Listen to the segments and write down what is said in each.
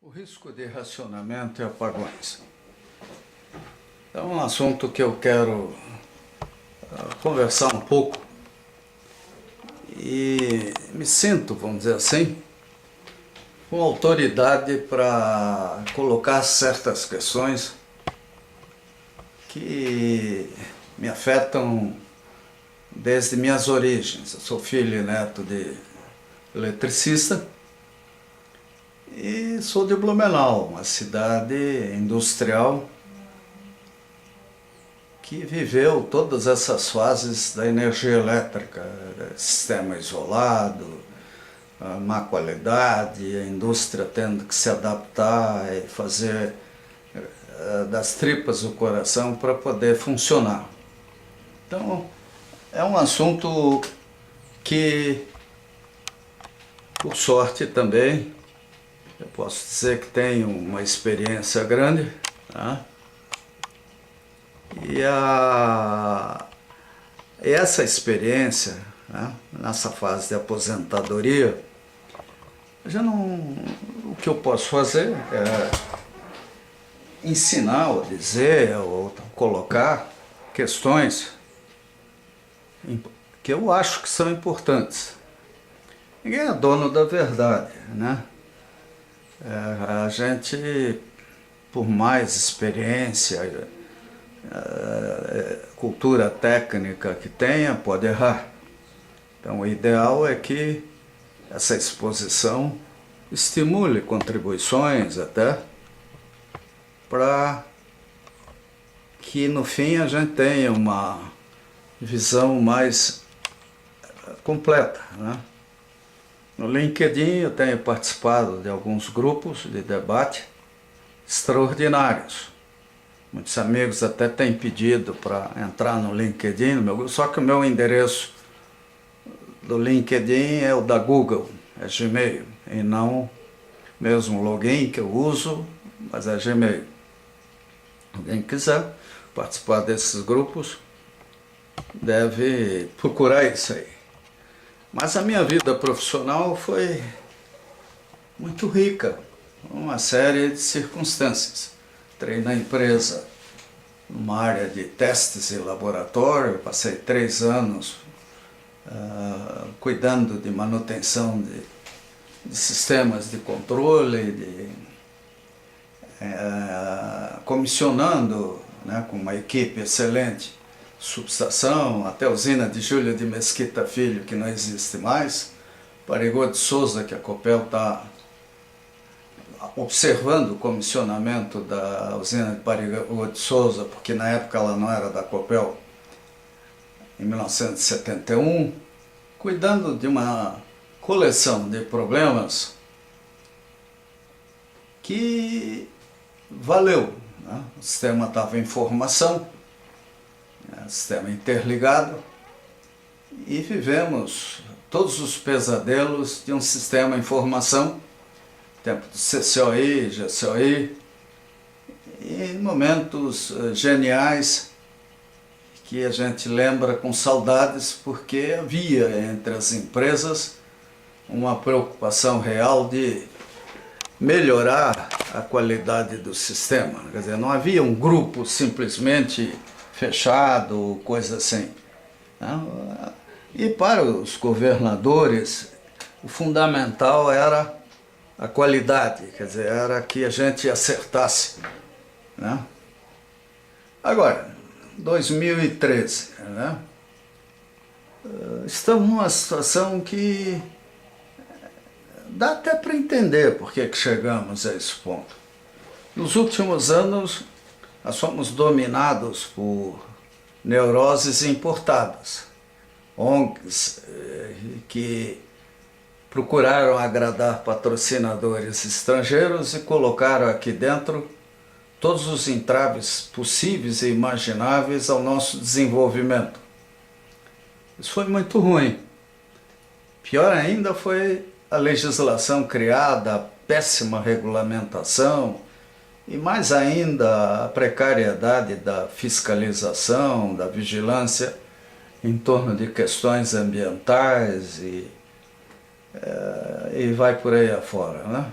O risco de racionamento e apagões. É um assunto que eu quero conversar um pouco e me sinto, vamos dizer assim, com autoridade para colocar certas questões que me afetam desde minhas origens. Eu sou filho e neto de eletricista e sou de Blumenau, uma cidade industrial que viveu todas essas fases da energia elétrica, sistema isolado, má qualidade, a indústria tendo que se adaptar e fazer das tripas o coração para poder funcionar. Então, é um assunto que, por sorte também, eu posso dizer que tenho uma experiência grande, tá? E essa experiência, né, nessa fase de aposentadoria, o que eu posso fazer é ensinar, ou dizer, ou colocar questões que eu acho que são importantes. Ninguém é dono da verdade, né? A gente, por mais experiência, cultura técnica que tenha, pode errar. Então o ideal é que essa exposição estimule contribuições até para que no fim a gente tenha uma visão mais completa, né? No LinkedIn eu tenho participado de alguns grupos de debate extraordinários. Muitos amigos até têm pedido para entrar no LinkedIn, no meu grupo, só que o meu endereço do LinkedIn é o da Google, é Gmail, e não mesmo o login que eu uso, mas é Gmail. Alguém quiser participar desses grupos deve procurar isso aí. Mas a minha vida profissional foi muito rica, uma série de circunstâncias. Entrei na empresa numa área de testes e laboratório, passei 3 anos cuidando de manutenção de sistemas de controle, comissionando, né, com uma equipe excelente, subestação, até a usina de Júlio de Mesquita Filho, que não existe mais, Parigô de Souza, que a Copel está observando o comissionamento da usina de Parigô de Souza, porque na época ela não era da Copel, em 1971, cuidando de uma coleção de problemas que valeu, né? O sistema estava em formação, sistema interligado, e vivemos todos os pesadelos de um sistema em formação, tempo do CCOI, GCOI, e momentos geniais que a gente lembra com saudades, porque havia entre as empresas uma preocupação real de melhorar a qualidade do sistema. Quer dizer, não havia um grupo simplesmente fechado, coisa assim. E para os governadores, o fundamental era a qualidade, quer dizer, era que a gente acertasse, né? Agora, 2013, né? Estamos numa situação que dá até para entender por que chegamos a esse ponto. Nos últimos anos, nós fomos dominados por neuroses importadas, ONGs que procuraram agradar patrocinadores estrangeiros e colocaram aqui dentro todos os entraves possíveis e imagináveis ao nosso desenvolvimento. Isso foi muito ruim. Pior ainda foi a legislação criada, a péssima regulamentação, e mais ainda a precariedade da fiscalização, da vigilância em torno de questões ambientais e vai por aí afora, né?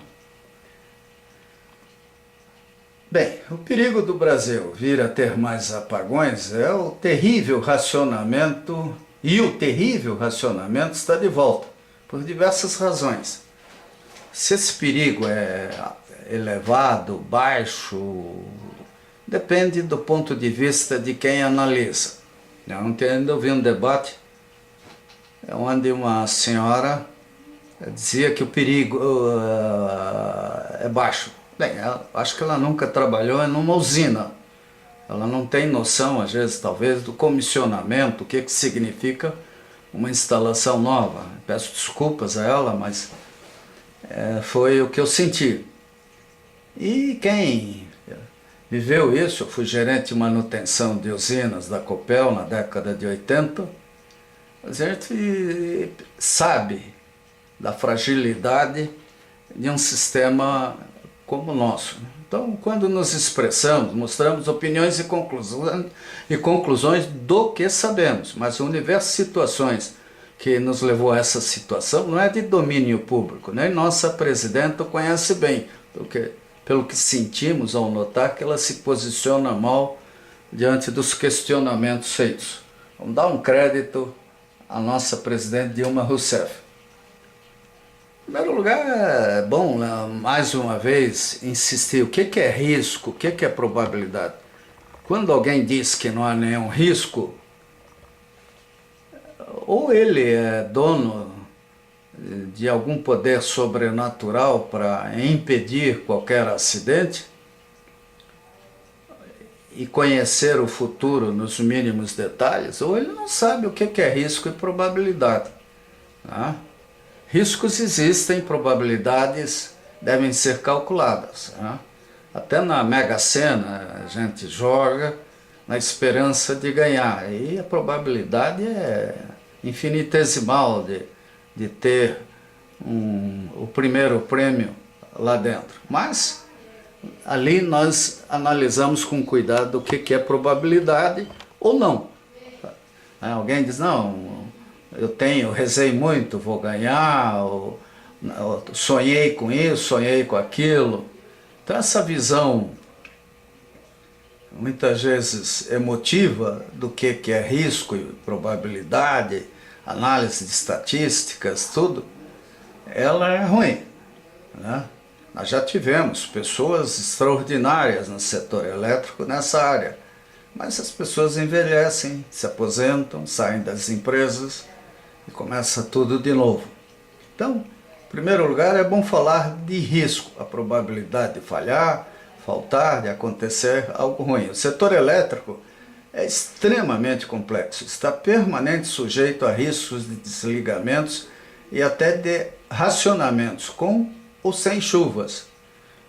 Bem, o perigo do Brasil vir a ter mais apagões é o terrível racionamento, e o terrível racionamento está de volta, por diversas razões. Se esse perigo é elevado, baixo, depende do ponto de vista de quem analisa. Ontem ainda ouvi um debate onde uma senhora dizia que o perigo é baixo. Bem, acho que ela nunca trabalhou em uma usina. Ela não tem noção, às vezes, talvez, do comissionamento, o que significa uma instalação nova. Peço desculpas a ela, mas foi o que eu senti. E quem viveu isso, eu fui gerente de manutenção de usinas da Copel na década de 80, a gente sabe da fragilidade de um sistema como o nosso. Então, quando nos expressamos, mostramos opiniões e conclusões do que sabemos, mas o universo de situações que nos levou a essa situação não é de domínio público, nem nossa presidenta conhece bem, pelo que sentimos ao notar que ela se posiciona mal diante dos questionamentos feitos. Vamos dar um crédito à nossa presidente Dilma Rousseff. Em primeiro lugar, é bom, mais uma vez, insistir o que é risco, o que é probabilidade. Quando alguém diz que não há nenhum risco, ou ele é dono de algum poder sobrenatural para impedir qualquer acidente e conhecer o futuro nos mínimos detalhes, ou ele não sabe o que é risco e probabilidade. Tá? Riscos existem, probabilidades devem ser calculadas. Né? Até na Mega Sena a gente joga na esperança de ganhar. E a probabilidade é infinitesimal de ter o primeiro prêmio lá dentro. Mas ali nós analisamos com cuidado o que é probabilidade ou não. Alguém diz, não, eu rezei muito, vou ganhar, ou sonhei com isso, sonhei com aquilo. Então essa visão, muitas vezes emotiva, do que é risco e probabilidade, análise de estatísticas, tudo, ela é ruim. Né? Nós já tivemos pessoas extraordinárias no setor elétrico nessa área, mas as pessoas envelhecem, se aposentam, saem das empresas, e começa tudo de novo. Então, em primeiro lugar, é bom falar de risco, a probabilidade de falhar, faltar, de acontecer algo ruim. O setor elétrico é extremamente complexo, está permanente sujeito a riscos de desligamentos e até de racionamentos, com ou sem chuvas.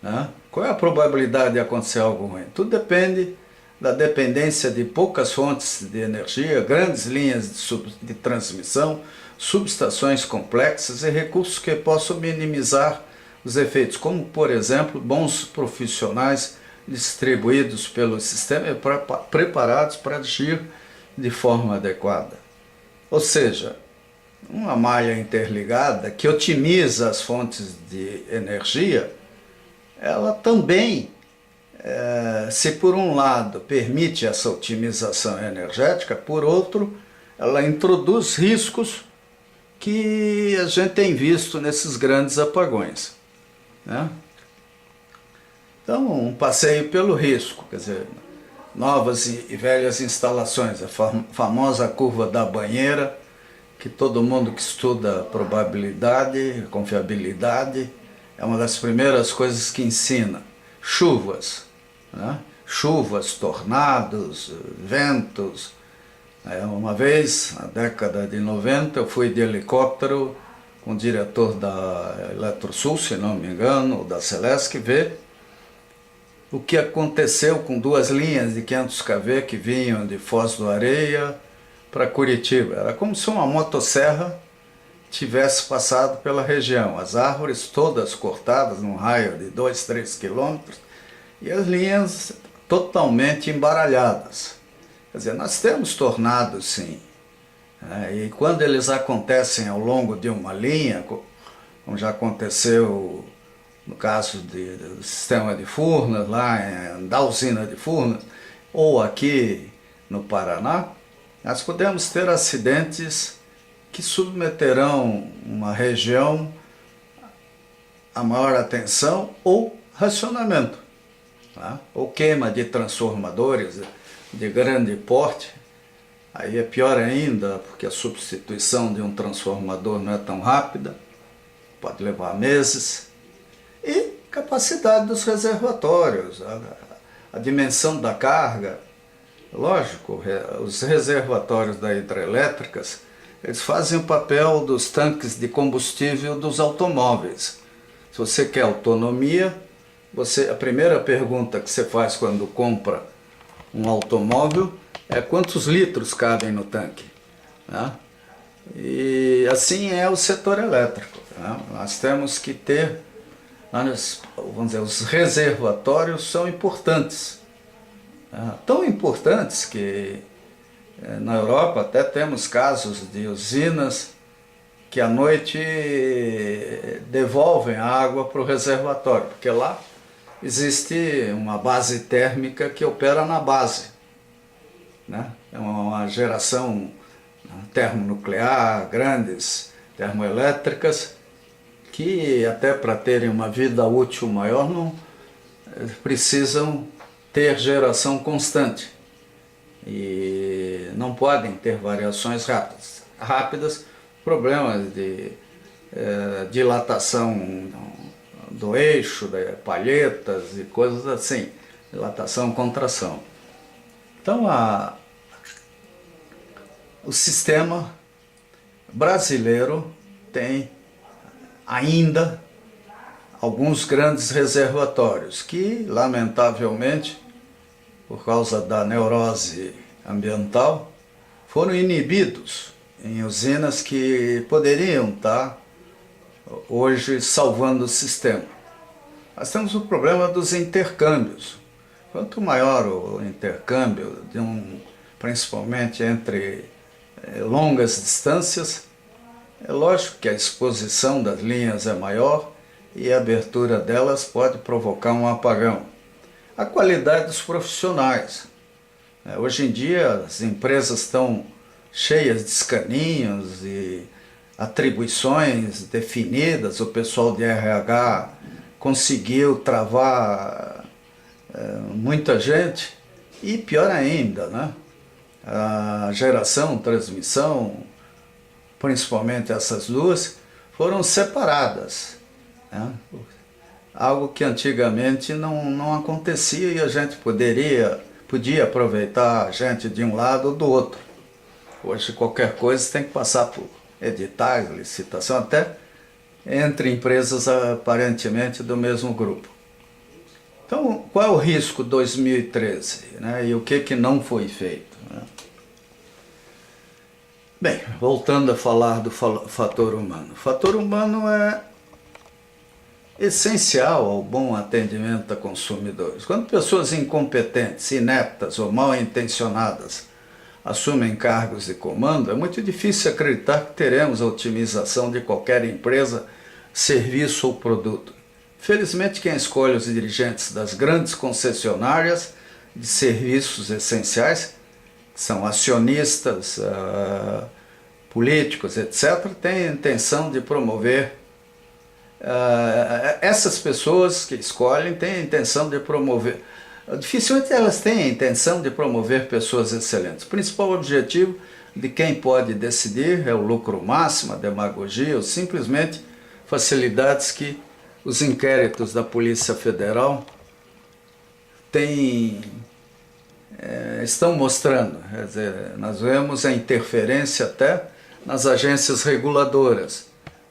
Né? Qual é a probabilidade de acontecer algo ruim? Tudo depende da dependência de poucas fontes de energia, grandes linhas de transmissão, subestações complexas e recursos que possam minimizar os efeitos, como, por exemplo, bons profissionais distribuídos pelo sistema e preparados para agir de forma adequada. Ou seja, uma malha interligada que otimiza as fontes de energia, ela também, se por um lado permite essa otimização energética, por outro, ela introduz riscos que a gente tem visto nesses grandes apagões. Né? Então, um passeio pelo risco, quer dizer, novas e velhas instalações, a famosa curva da banheira, que todo mundo que estuda probabilidade, confiabilidade, é uma das primeiras coisas que ensina. Chuvas, né? Chuvas, tornados, ventos. Uma vez, na década de 90, eu fui de helicóptero com o diretor da Eletrosul, se não me engano, ou da Celesc, ver o que aconteceu com duas linhas de 500 kV que vinham de Foz do Areia para Curitiba. Era como se uma motosserra tivesse passado pela região. As árvores todas cortadas num raio de 2, 3 quilômetros e as linhas totalmente embaralhadas. Quer dizer, nós temos tornados, sim. E quando eles acontecem ao longo de uma linha, como já aconteceu no caso do sistema de Furnas, da usina de Furnas, ou aqui no Paraná, nós podemos ter acidentes que submeterão uma região a maior atenção ou racionamento, tá? Ou queima de transformadores de grande porte. Aí é pior ainda, porque a substituição de um transformador não é tão rápida, pode levar meses. E capacidade dos reservatórios, a dimensão da carga. Lógico, os reservatórios das hidrelétricas, eles fazem o papel dos tanques de combustível dos automóveis. Se você quer autonomia, a primeira pergunta que você faz quando compra um automóvel é quantos litros cabem no tanque, né? E assim é o setor elétrico, né? Nós temos que ter, vamos dizer, os reservatórios são importantes, né? Tão importantes que na Europa até temos casos de usinas que à noite devolvem a água para o reservatório, porque lá existe uma base térmica que opera na base, né? É uma geração termonuclear, grandes termoelétricas, que até para terem uma vida útil maior não precisam ter geração constante e não podem ter variações rápidas, problemas de dilatação do eixo, de palhetas e coisas assim, dilatação, contração. Então o sistema brasileiro tem ainda alguns grandes reservatórios que, lamentavelmente, por causa da neurose ambiental, foram inibidos em usinas que poderiam estar hoje salvando o sistema. Nós temos o problema dos intercâmbios. Quanto maior o intercâmbio, principalmente entre longas distâncias, é lógico que a exposição das linhas é maior e a abertura delas pode provocar um apagão. A qualidade dos profissionais. Hoje em dia as empresas estão cheias de escaninhos e atribuições definidas, o pessoal de RH conseguiu travar muita gente e pior ainda, né? A geração, transmissão, principalmente essas duas, foram separadas, né? Algo que antigamente não acontecia e a gente podia aproveitar a gente de um lado ou do outro. Hoje qualquer coisa tem que passar por editais, licitação, até entre empresas aparentemente do mesmo grupo. Então, qual é o risco 2013, né? E o que não foi feito, né? Bem, voltando a falar do fator humano. O fator humano é essencial ao bom atendimento a consumidores. Quando pessoas incompetentes, ineptas ou mal intencionadas assumem cargos de comando, é muito difícil acreditar que teremos a otimização de qualquer empresa, serviço ou produto. Felizmente, quem escolhe os dirigentes das grandes concessionárias de serviços essenciais, que são acionistas, políticos, etc., tem a intenção de promover. Essas pessoas que escolhem têm a intenção de promover. Dificilmente elas têm a intenção de promover pessoas excelentes. O principal objetivo de quem pode decidir é o lucro máximo, a demagogia ou simplesmente facilidades que os inquéritos da Polícia Federal estão mostrando. Quer dizer, nós vemos a interferência até nas agências reguladoras,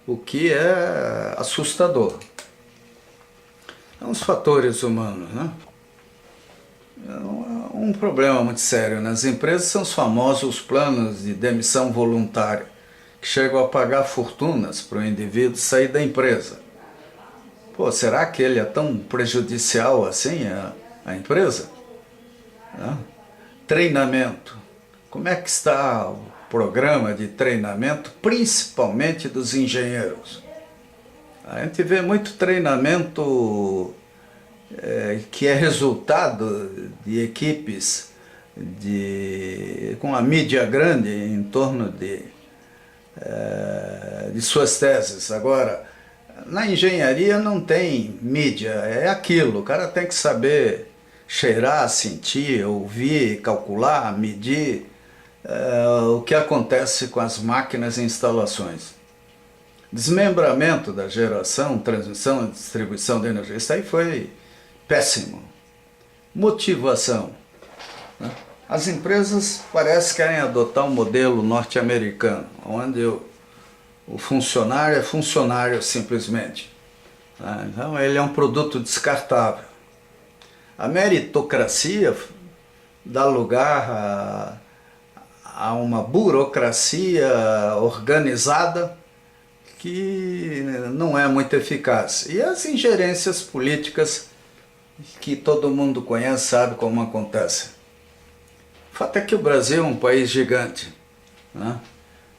o que é assustador. São os fatores humanos, né? Um problema muito sério nas empresas são os famosos planos de demissão voluntária, que chegam a pagar fortunas para o indivíduo sair da empresa. Pô, será que ele é tão prejudicial assim à empresa? Treinamento. Como é que está o programa de treinamento, principalmente dos engenheiros? A gente vê muito treinamento que é resultado de equipes com a mídia grande em torno de suas teses. Agora, na engenharia não tem mídia, é aquilo, o cara tem que saber cheirar, sentir, ouvir, calcular, medir o que acontece com as máquinas e instalações. Desmembramento da geração, transmissão e distribuição de energia, isso aí foi péssimo. Motivação, né? As empresas parecem que querem adotar um modelo norte-americano, onde o funcionário é funcionário simplesmente, né? Então ele é um produto descartável. A meritocracia dá lugar a uma burocracia organizada que não é muito eficaz. E as ingerências políticas que todo mundo conhece, sabe como acontece. O fato é que o Brasil é um país gigante, né?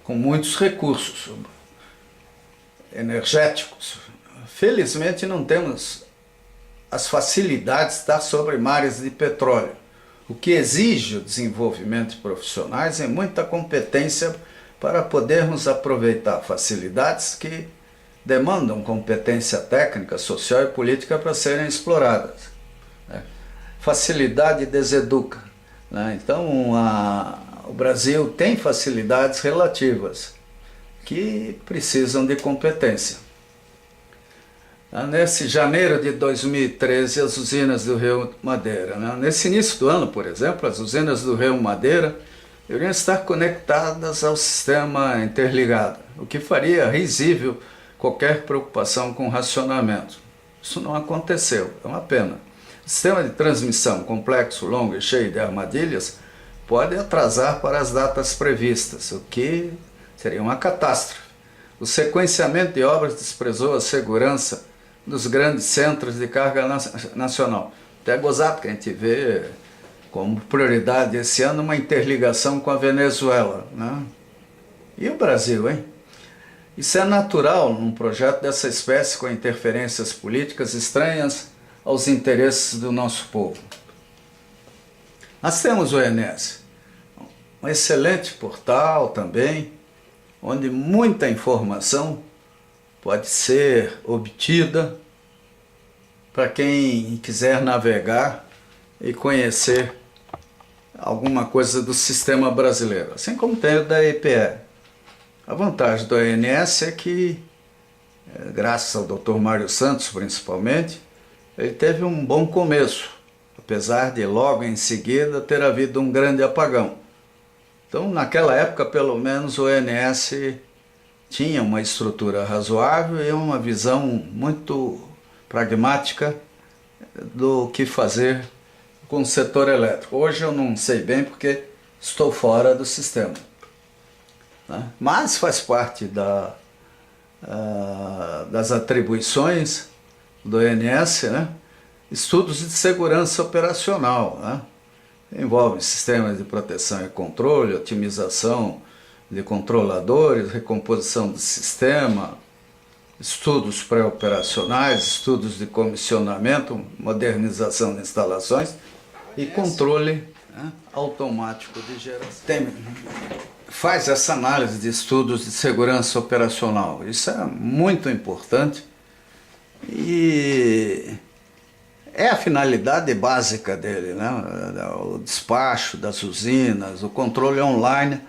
Com muitos recursos energéticos. Felizmente não temos as facilidades de estar sobre mares de petróleo, o que exige o desenvolvimento de profissionais e muita competência para podermos aproveitar facilidades que demandam competência técnica, social e política para serem exploradas. Facilidade deseduca, né? Então o Brasil tem facilidades relativas que precisam de competência. Nesse janeiro de 2013, as usinas do Rio Madeira, né? Nesse início do ano, por exemplo, as usinas do Rio Madeira deveriam estar conectadas ao sistema interligado, o que faria risível qualquer preocupação com racionamento. Isso não aconteceu, é uma pena. O sistema de transmissão complexo, longo e cheio de armadilhas pode atrasar para as datas previstas, o que seria uma catástrofe. O sequenciamento de obras desprezou a segurança dos grandes centros de carga nacional. Até gozado que a gente vê como prioridade esse ano uma interligação com a Venezuela, né? E o Brasil, hein? Isso é natural num projeto dessa espécie com interferências políticas estranhas aos interesses do nosso povo. Nós temos o ENS, um excelente portal também, onde muita informação pode ser obtida para quem quiser navegar e conhecer alguma coisa do sistema brasileiro, assim como tem o da EPE. A vantagem do ANS é que, graças ao Dr. Mário Santos principalmente, ele teve um bom começo, apesar de logo em seguida ter havido um grande apagão. Então, naquela época, pelo menos, o ANS tinha uma estrutura razoável e uma visão muito pragmática do que fazer com o setor elétrico. Hoje eu não sei bem porque estou fora do sistema, né? Mas faz parte das atribuições do INS, né? Estudos de segurança operacional, né? Envolvem sistemas de proteção e controle, otimização de controladores, recomposição do sistema, estudos pré-operacionais, estudos de comissionamento, modernização de instalações e controle, né, automático de geração. Faz essa análise de estudos de segurança operacional. Isso é muito importante e é a finalidade básica dele, né? O despacho das usinas, o controle online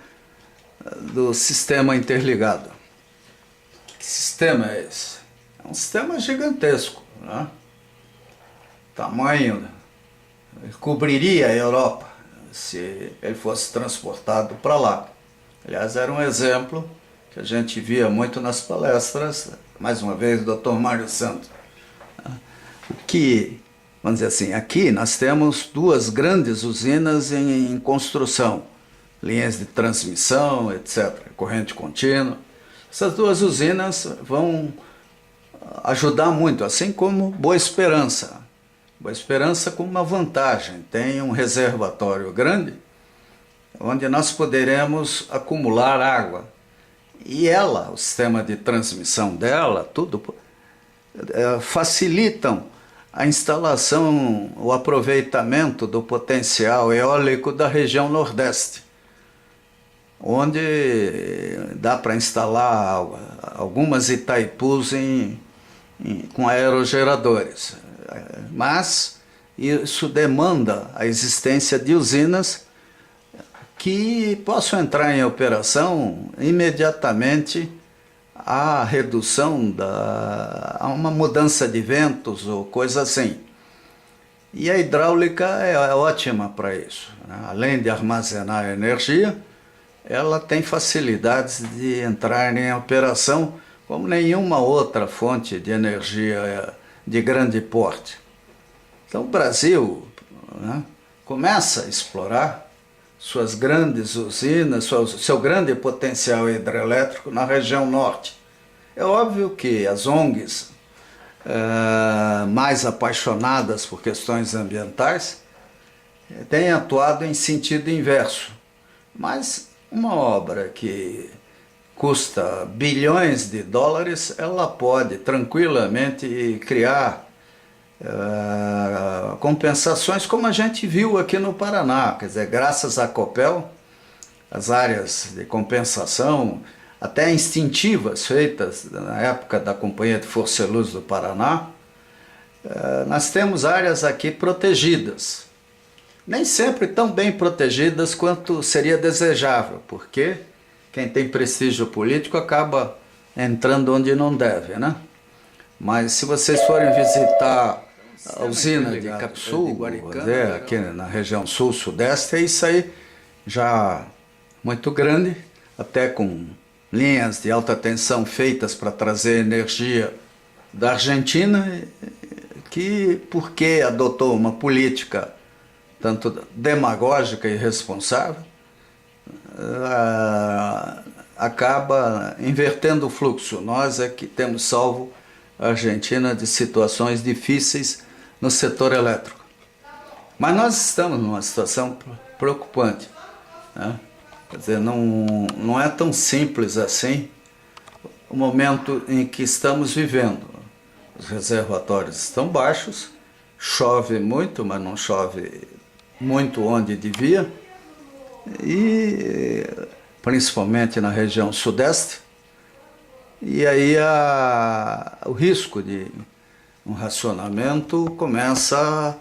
do sistema interligado. Que sistema é esse? É um sistema gigantesco, né? Tamanho, cobriria a Europa se ele fosse transportado para lá. Aliás, era um exemplo que a gente via muito nas palestras, mais uma vez, do Dr. Mário Santos. O que, vamos dizer assim, aqui nós temos duas grandes usinas em construção, linhas de transmissão, etc., corrente contínua. Essas duas usinas vão ajudar muito, assim como Boa Esperança. Boa Esperança com uma vantagem, tem um reservatório grande, onde nós poderemos acumular água. E ela, o sistema de transmissão dela, tudo facilitam a instalação, o aproveitamento do potencial eólico da região Nordeste, onde dá para instalar algumas Itaipus com aerogeradores. Mas isso demanda a existência de usinas que possam entrar em operação imediatamente a redução a uma mudança de ventos ou coisa assim. E a hidráulica é ótima para isso, né? Além de armazenar energia, ela tem facilidades de entrar em operação como nenhuma outra fonte de energia de grande porte. Então o Brasil, né, começa a explorar suas grandes usinas, seu grande potencial hidrelétrico na região norte. É óbvio que as ONGs mais apaixonadas por questões ambientais têm atuado em sentido inverso, mas uma obra que custa bilhões de dólares, ela pode tranquilamente criar compensações, como a gente viu aqui no Paraná. Quer dizer, graças à Copel, as áreas de compensação, até instintivas, feitas na época da Companhia de Força e Luz do Paraná, nós temos áreas aqui protegidas. Nem sempre tão bem protegidas quanto seria desejável, porque quem tem prestígio político acaba entrando onde não deve, né? Mas se vocês forem visitar a usina de Capsul, aqui na região sul-sudeste, é isso aí, já muito grande, até com linhas de alta tensão feitas para trazer energia da Argentina, que, porque adotou uma política tanto demagógica e irresponsável, acaba invertendo o fluxo. Nós é que temos salvo a Argentina de situações difíceis no setor elétrico. Mas nós estamos numa situação preocupante, né? Quer dizer, não é tão simples assim o momento em que estamos vivendo. Os reservatórios estão baixos, chove muito, mas não chove muito onde devia, e principalmente na região sudeste, e aí o risco de um racionamento começa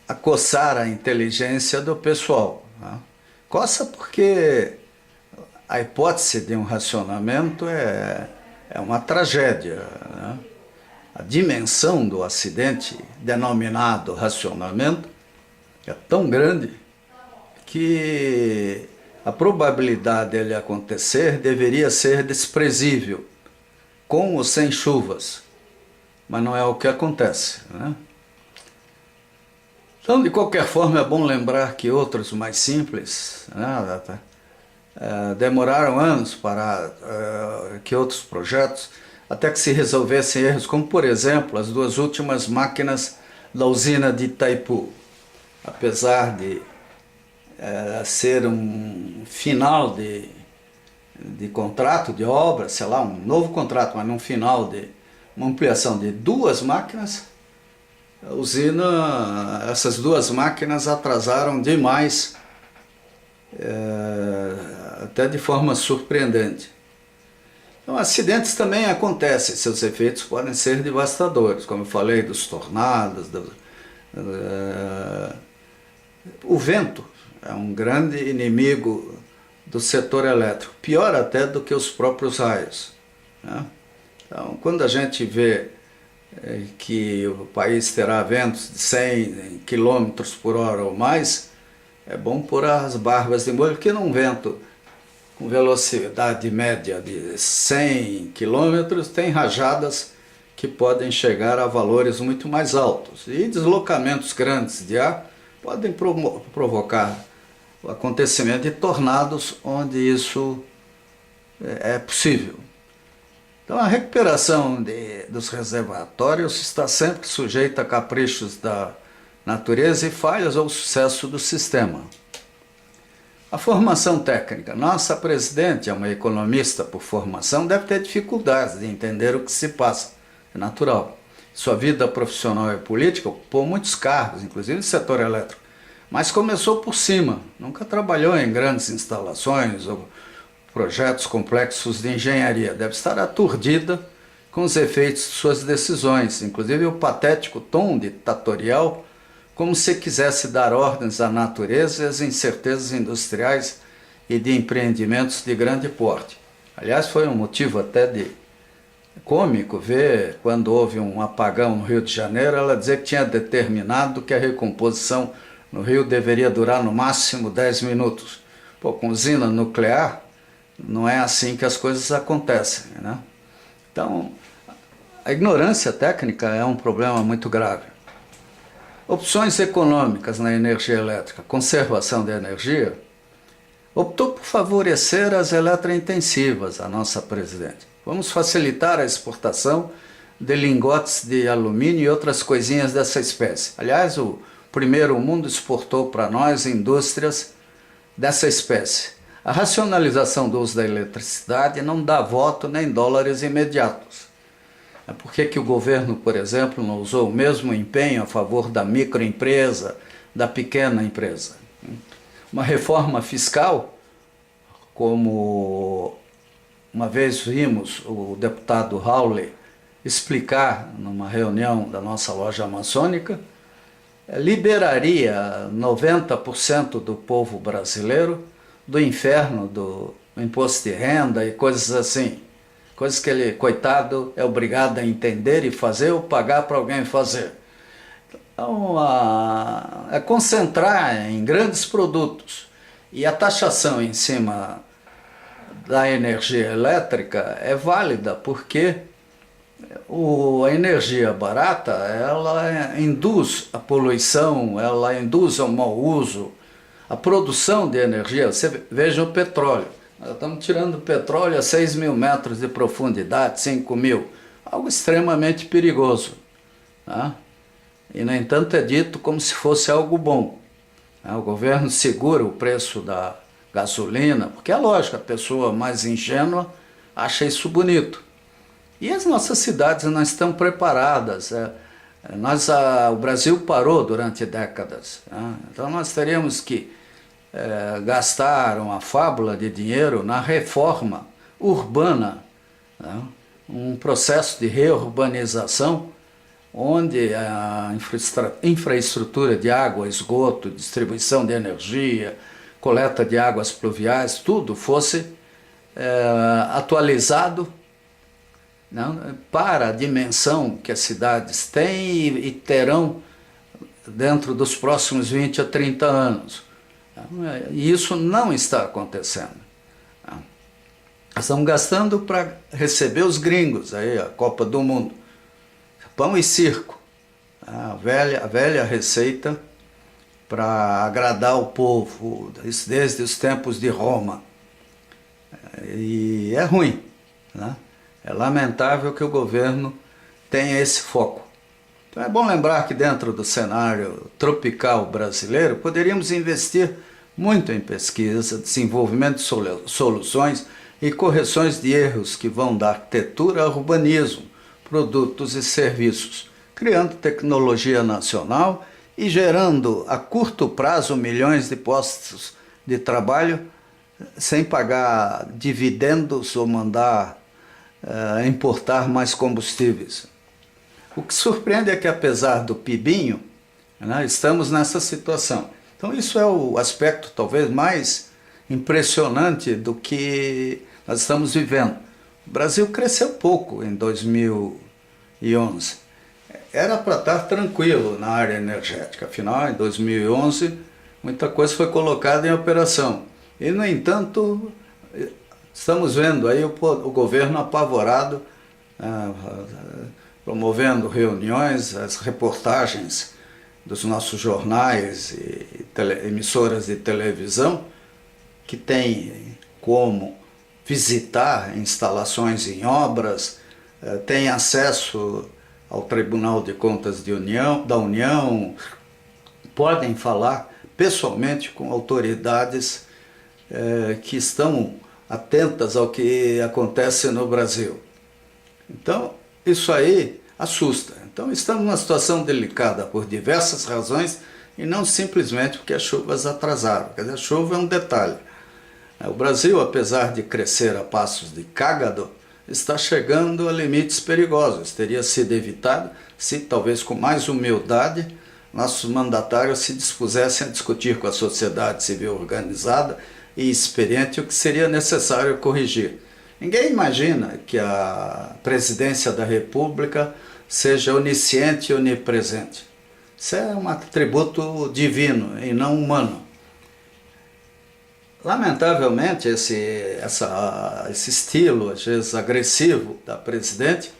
a coçar a inteligência do pessoal, né? Coça porque a hipótese de um racionamento é uma tragédia, né? A dimensão do acidente denominado racionamento é tão grande que a probabilidade dele acontecer deveria ser desprezível, com ou sem chuvas, mas não é o que acontece, né? Então, de qualquer forma, é bom lembrar que outros mais simples, né, demoraram anos para que outros projetos, até que se resolvessem erros, como, por exemplo, as duas últimas máquinas da usina de Itaipu. Apesar de ser um final de contrato, de obra, sei lá, um novo contrato, mas num final de uma ampliação de duas máquinas, a usina, essas duas máquinas atrasaram demais, até de forma surpreendente. Então, acidentes também acontecem, seus efeitos podem ser devastadores, como eu falei, dos tornados, o vento é um grande inimigo do setor elétrico, pior até do que os próprios raios, né? Então, quando a gente vê que o país terá ventos de 100 km por hora ou mais, é bom pôr as barbas de molho, porque num vento com velocidade média de 100 km tem rajadas que podem chegar a valores muito mais altos, e deslocamentos grandes de ar podem provocar o acontecimento de tornados onde isso é possível. Então, a recuperação dos reservatórios está sempre sujeita a caprichos da natureza e falhas ou sucesso do sistema. A formação técnica. Nossa presidente é uma economista por formação, deve ter dificuldades de entender o que se passa. É natural. Sua vida profissional e política ocupou muitos cargos, inclusive no setor elétrico. Mas começou por cima. Nunca trabalhou em grandes instalações ou projetos complexos de engenharia. Deve estar aturdida com os efeitos de suas decisões, inclusive o patético tom ditatorial, como se quisesse dar ordens à natureza e às incertezas industriais e de empreendimentos de grande porte. Aliás, foi um motivo até de cômico ver, quando houve um apagão no Rio de Janeiro, ela dizer que tinha determinado que a recomposição no Rio deveria durar no máximo 10 minutos. Pô, com usina nuclear, não é assim que as coisas acontecem, né? Então, a ignorância técnica é um problema muito grave. Opções econômicas na energia elétrica, conservação de energia, optou por favorecer as eletrointensivas, a nossa presidente. Vamos facilitar a exportação de lingotes de alumínio e outras coisinhas dessa espécie. Aliás, o primeiro mundo exportou para nós indústrias dessa espécie. A racionalização do uso da eletricidade não dá voto nem dólares imediatos. Por que o governo, por exemplo, não usou o mesmo empenho a favor da microempresa, da pequena empresa? Uma reforma fiscal, como uma vez vimos o deputado Hawley explicar numa reunião da nossa loja maçônica, liberaria 90% do povo brasileiro do inferno do imposto de renda e coisas assim. Coisas que ele, coitado, é obrigado a entender e fazer ou pagar para alguém fazer. Então, é concentrar em grandes produtos. E a taxação em cima da energia elétrica é válida, porque a energia barata, ela induz a poluição, ela induz ao mau uso. A produção de energia, você veja o petróleo. Nós estamos tirando petróleo a 6 mil metros de profundidade, 5 mil. Algo extremamente perigoso. Tá? E, no entanto, é dito como se fosse algo bom. Tá? O governo segura o preço da gasolina, porque é lógico, a pessoa mais ingênua acha isso bonito. E as nossas cidades não estão preparadas. O Brasil parou durante décadas. Tá? Então, nós teríamos que gastar uma fábula de dinheiro na reforma urbana, né? Um processo de reurbanização onde a infraestrutura de água, esgoto, distribuição de energia, coleta de águas pluviais, tudo fosse atualizado, né, para a dimensão que as cidades têm e terão dentro dos próximos 20 a 30 anos. E isso não está acontecendo. Nós estamos gastando para receber os gringos, aí, a Copa do Mundo. Pão e circo. A velha receita para agradar o povo, desde os tempos de Roma. E é ruim, né? É lamentável que o governo tenha esse foco. Então é bom lembrar que dentro do cenário tropical brasileiro poderíamos investir muito em pesquisa, desenvolvimento de soluções e correções de erros que vão da arquitetura ao urbanismo, produtos e serviços, criando tecnologia nacional e gerando a curto prazo milhões de postos de trabalho sem pagar dividendos ou mandar importar mais combustíveis. O que surpreende é que, apesar do PIBinho, né, estamos nessa situação. Então isso é o aspecto talvez mais impressionante do que nós estamos vivendo. O Brasil cresceu pouco em 2011. Era para estar tranquilo na área energética. Afinal, em 2011, muita coisa foi colocada em operação. E, no entanto, estamos vendo aí o governo apavorado, promovendo reuniões, as reportagens dos nossos jornais e emissoras de televisão, que tem como visitar instalações em obras, tem acesso ao Tribunal de Contas da União, podem falar pessoalmente com autoridades que estão atentas ao que acontece no Brasil. Então, isso aí assusta. Então, estamos numa situação delicada por diversas razões e não simplesmente porque as chuvas atrasaram. Quer dizer, a chuva é um detalhe. O Brasil, apesar de crescer a passos de cágado, está chegando a limites perigosos. Teria sido evitado se, talvez com mais humildade, nossos mandatários se dispusessem a discutir com a sociedade civil organizada e experiente o que seria necessário corrigir. Ninguém imagina que a presidência da República seja onisciente e onipresente. Isso é um atributo divino e não humano. Lamentavelmente, esse estilo, às vezes agressivo, da presidente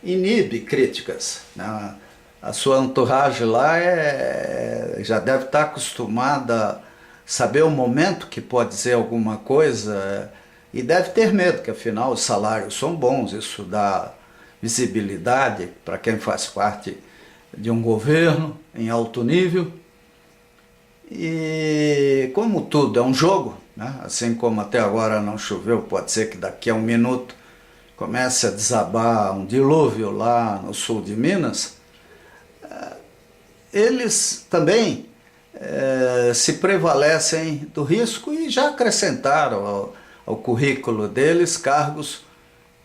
inibe críticas, né? A sua entourage lá já deve estar acostumada a saber o momento que pode dizer alguma coisa e deve ter medo, que afinal os salários são bons, isso dá visibilidade para quem faz parte de um governo em alto nível. E como tudo é um jogo, né? Assim como até agora não choveu, pode ser que daqui a um minuto comece a desabar um dilúvio lá no sul de Minas. Eles também se prevalecem do risco e já acrescentaram ao currículo deles cargos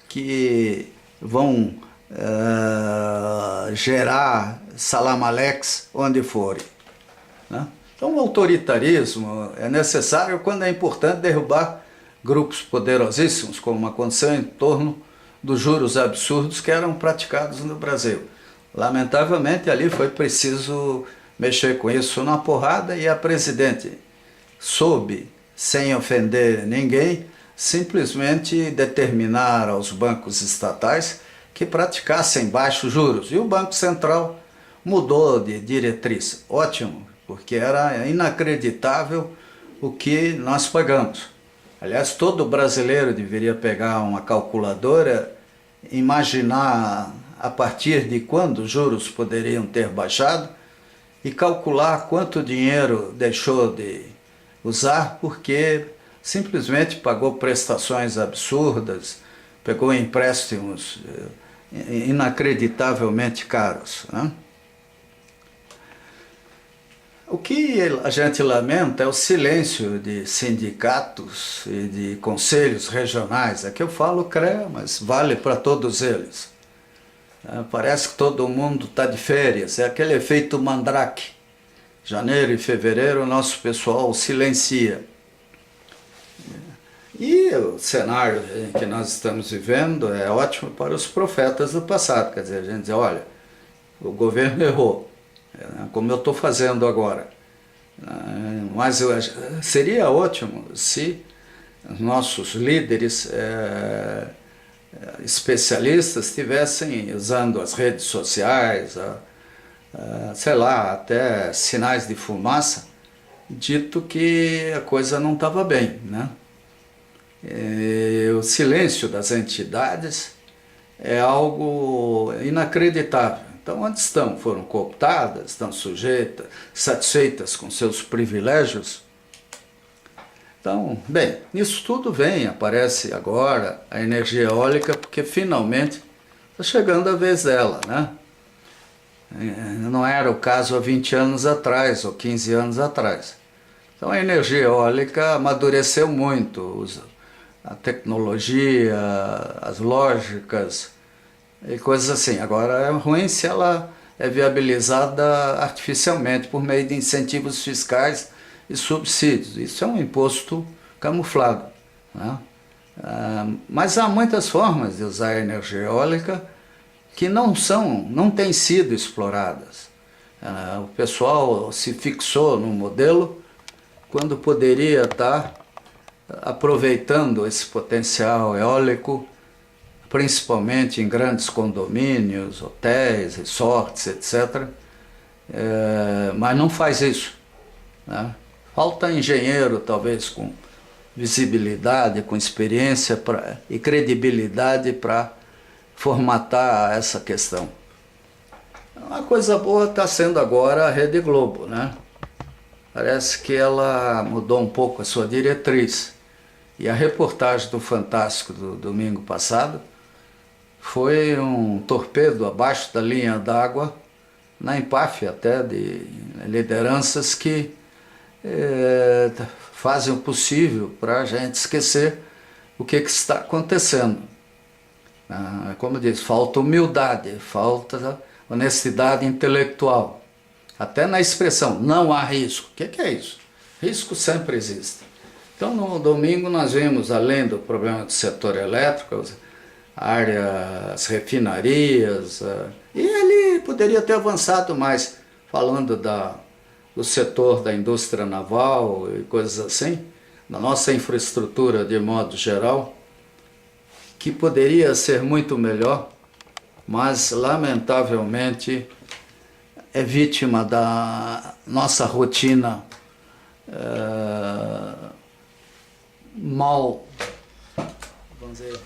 que vão gerar salamaleques onde forem, né? Então, o autoritarismo é necessário quando é importante derrubar grupos poderosíssimos, como aconteceu em torno dos juros absurdos que eram praticados no Brasil. Lamentavelmente, ali foi preciso mexer com isso na porrada e a presidente soube, sem ofender ninguém, simplesmente determinar aos bancos estatais que praticassem baixos juros. E o Banco Central mudou de diretriz. Ótimo, porque era inacreditável o que nós pagamos. Aliás, todo brasileiro deveria pegar uma calculadora, imaginar a partir de quando os juros poderiam ter baixado e calcular quanto dinheiro deixou de usar porque simplesmente pagou prestações absurdas, pegou empréstimos inacreditavelmente caros, né? O que a gente lamenta é o silêncio de sindicatos e de conselhos regionais. Aqui eu falo CREA, mas vale para todos eles. Parece que todo mundo está de férias, é aquele efeito mandrake. Janeiro e fevereiro o nosso pessoal silencia. E o cenário em que nós estamos vivendo é ótimo para os profetas do passado. Quer dizer, a gente diz, olha, o governo errou, como eu estou fazendo agora. Mas seria ótimo se nossos líderes especialistas estivessem usando as redes sociais, sei lá, até sinais de fumaça, dito que a coisa não estava bem, né? O silêncio das entidades é algo inacreditável. Então, onde estão? Foram cooptadas, estão sujeitas, satisfeitas com seus privilégios? Então, bem, isso tudo aparece agora a energia eólica, porque finalmente está chegando a vez dela, né? Não era o caso há 20 anos atrás, ou 15 anos atrás. Então, a energia eólica amadureceu muito, a tecnologia, as lógicas e coisas assim. Agora, é ruim se ela é viabilizada artificialmente por meio de incentivos fiscais e subsídios. Isso é um imposto camuflado, né? Mas há muitas formas de usar a energia eólica que não têm sido exploradas. O pessoal se fixou no modelo quando poderia estar aproveitando esse potencial eólico, principalmente em grandes condomínios, hotéis, resorts, etc. Mas não faz isso, né? Falta engenheiro, talvez, com visibilidade, com experiência e credibilidade para formatar essa questão. Uma coisa boa está sendo agora a Rede Globo, né? parece que ela mudou um pouco a sua diretriz. E a reportagem do Fantástico do domingo passado foi um torpedo abaixo da linha d'água, na empáfia até de lideranças que fazem o possível para a gente esquecer o que está acontecendo. Como eu disse, falta humildade, falta honestidade intelectual. Até na expressão, não há risco. O que é isso? Risco sempre existe. Então, no domingo, nós vimos, além do problema do setor elétrico, as refinarias, e ele poderia ter avançado mais, falando do setor da indústria naval e coisas assim, da nossa infraestrutura de modo geral, que poderia ser muito melhor, mas, lamentavelmente, é vítima da nossa rotina mal, vamos dizer,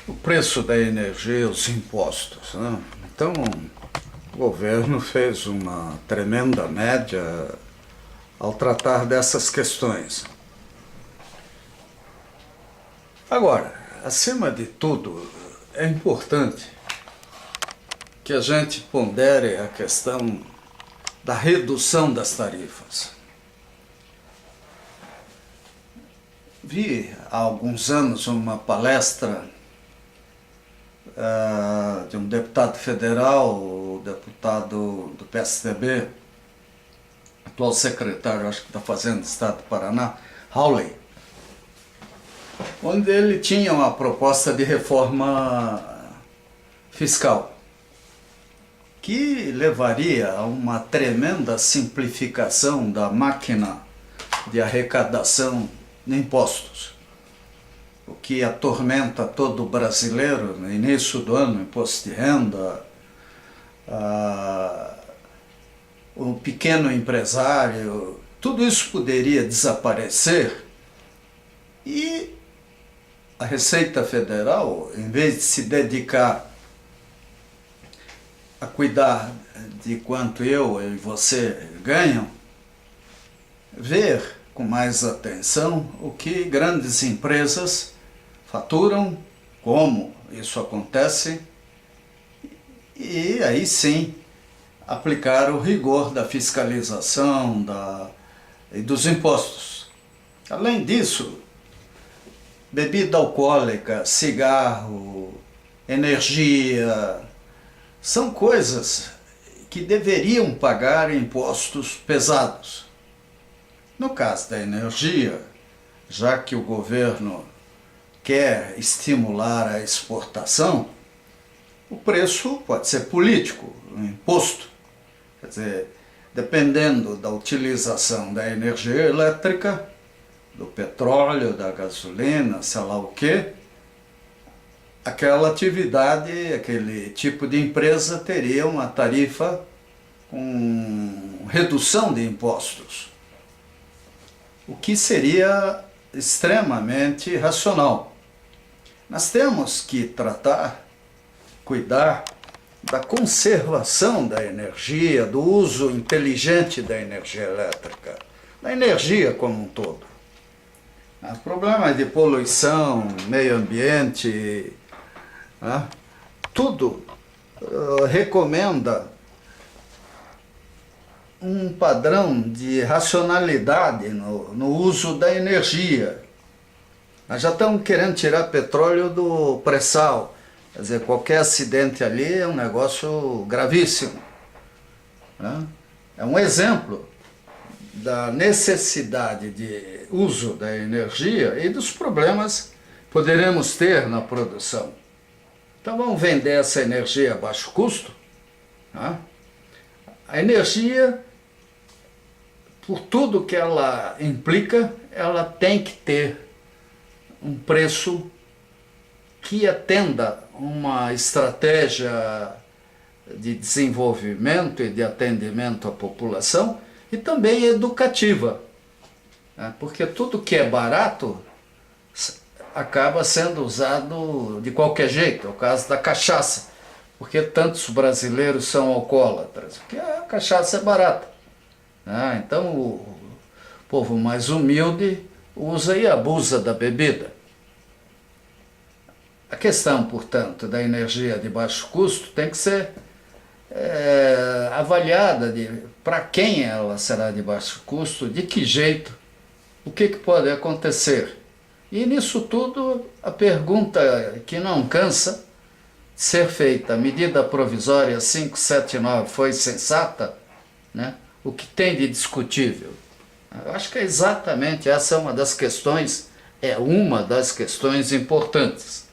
o preço da energia, os impostos, né? Então, o governo fez uma tremenda média ao tratar dessas questões. Agora, acima de tudo, é importante que a gente pondere a questão da redução das tarifas. Vi há alguns anos uma palestra de um deputado federal, o deputado do PSDB, atual secretário, acho que da Fazenda do Estado do Paraná, Hawley, onde ele tinha uma proposta de reforma fiscal que levaria a uma tremenda simplificação da máquina de arrecadação de impostos, o que atormenta todo brasileiro no início do ano, imposto de renda, o pequeno empresário, tudo isso poderia desaparecer e a Receita Federal, em vez de se dedicar a cuidar de quanto eu e você ganham, ver com mais atenção o que grandes empresas faturam, como isso acontece, e aí sim aplicar o rigor da fiscalização e dos impostos. Além disso, bebida alcoólica, cigarro, energia, são coisas que deveriam pagar impostos pesados. No caso da energia, já que o governo quer estimular a exportação, o preço pode ser político, um imposto. Quer dizer, dependendo da utilização da energia elétrica, do petróleo, da gasolina, sei lá o quê, aquela atividade, aquele tipo de empresa teria uma tarifa com redução de impostos, o que seria extremamente racional. Nós temos que cuidar da conservação da energia, do uso inteligente da energia elétrica, da energia como um todo. Problemas de poluição, meio ambiente, tudo recomenda um padrão de racionalidade no uso da energia. Nós já estamos querendo tirar petróleo do pré-sal. Quer dizer, qualquer acidente ali é um negócio gravíssimo. É um exemplo da necessidade de uso da energia e dos problemas que poderemos ter na produção. Então vamos vender essa energia a baixo custo. A energia, por tudo que ela implica, ela tem que ter um preço que atenda uma estratégia de desenvolvimento e de atendimento à população e também educativa, porque tudo que é barato acaba sendo usado de qualquer jeito. É o caso da cachaça, porque tantos brasileiros são alcoólatras, porque a cachaça é barata. Então povo mais humilde usa e abusa da bebida. A questão, portanto, da energia de baixo custo tem que ser avaliada para quem ela será de baixo custo, de que jeito, o que pode acontecer. E nisso tudo, a pergunta que não cansa de ser feita, a medida provisória 579 foi sensata, né? O que tem de discutível? Eu acho que é exatamente essa é uma das questões importantes.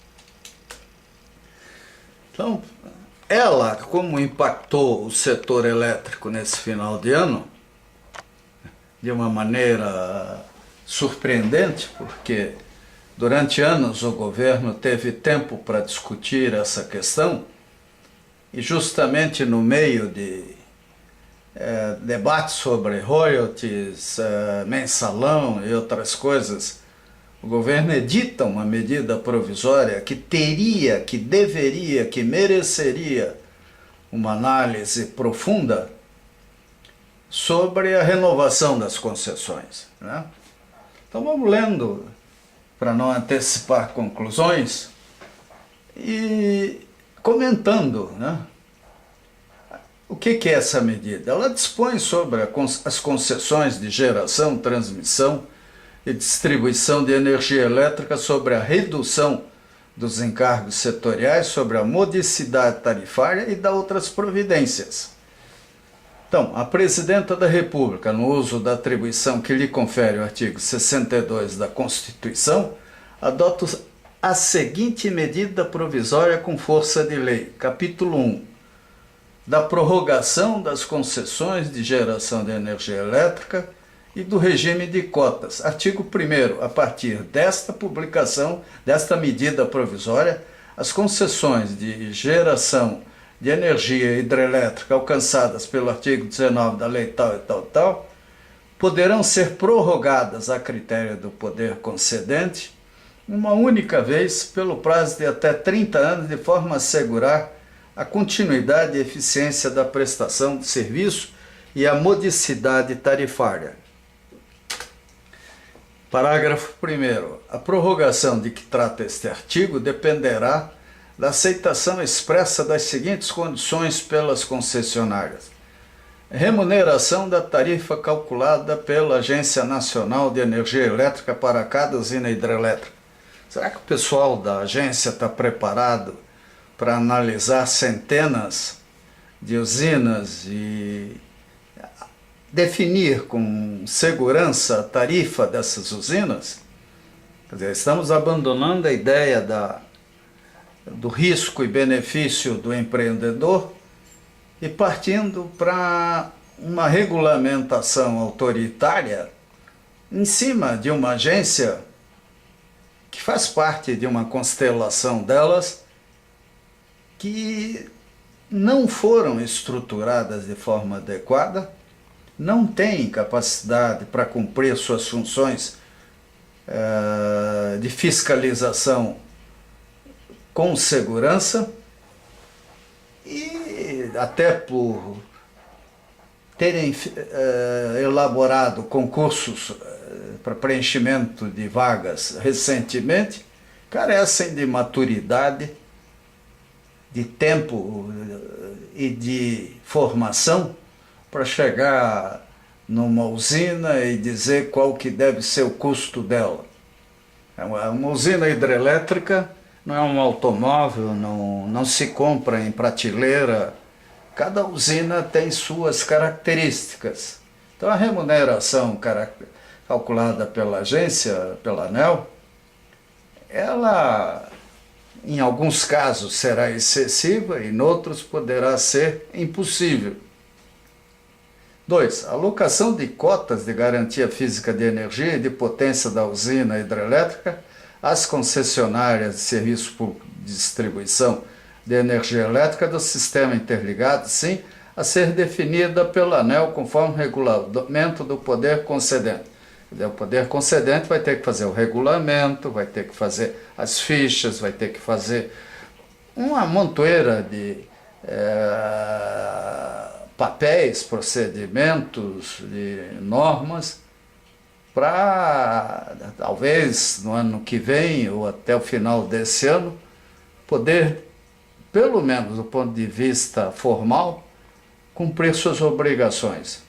Então, ela, como impactou o setor elétrico nesse final de ano, de uma maneira surpreendente, porque durante anos o governo teve tempo para discutir essa questão, e justamente no meio de debates sobre royalties, mensalão e outras coisas, o governo edita uma medida provisória que teria, que deveria, que mereceria uma análise profunda sobre a renovação das concessões, né? Então vamos lendo, para não antecipar conclusões, e comentando, né? O que é essa medida? Ela dispõe sobre as concessões de geração, transmissão e distribuição de energia elétrica, sobre a redução dos encargos setoriais, sobre a modicidade tarifária e da outras providências. Então, a Presidenta da República, no uso da atribuição que lhe confere o artigo 62 da Constituição, adota a seguinte medida provisória com força de lei. Capítulo 1. Da prorrogação das concessões de geração de energia elétrica e do regime de cotas. Artigo 1º. A partir desta publicação, desta medida provisória, as concessões de geração de energia hidrelétrica alcançadas pelo artigo 19 da lei tal e tal, tal, poderão ser prorrogadas a critério do poder concedente uma única vez pelo prazo de até 30 anos, de forma a assegurar a continuidade e eficiência da prestação de serviço e a modicidade tarifária. Parágrafo 1º. A prorrogação de que trata este artigo dependerá da aceitação expressa das seguintes condições pelas concessionárias: remuneração da tarifa calculada pela Agência Nacional de Energia Elétrica para cada usina hidrelétrica. Será que o pessoal da agência está preparado para analisar centenas de usinas e definir com segurança a tarifa dessas usinas? Quer dizer, estamos abandonando a ideia do risco e benefício do empreendedor e partindo para uma regulamentação autoritária em cima de uma agência que faz parte de uma constelação delas que não foram estruturadas de forma adequada, não têm capacidade para cumprir suas funções de fiscalização com segurança, e até por terem elaborado concursos para preenchimento de vagas recentemente, carecem de maturidade, de tempo e de formação para chegar numa usina e dizer qual que deve ser o custo dela. Uma usina hidrelétrica não é um automóvel, não se compra em prateleira. Cada usina tem suas características. Então a remuneração calculada pela agência, pela ANEEL, ela em alguns casos será excessiva e em outros poderá ser impossível. 2. A alocação de cotas de garantia física de energia e de potência da usina hidrelétrica às concessionárias de serviço público de distribuição de energia elétrica do sistema interligado, sim, a ser definida pela ANEEL conforme o regulamento do poder concedente. O poder concedente vai ter que fazer o regulamento, vai ter que fazer as fichas, vai ter que fazer uma montoeira de papéis, procedimentos, de normas, para, talvez no ano que vem ou até o final desse ano, poder, pelo menos do ponto de vista formal, cumprir suas obrigações.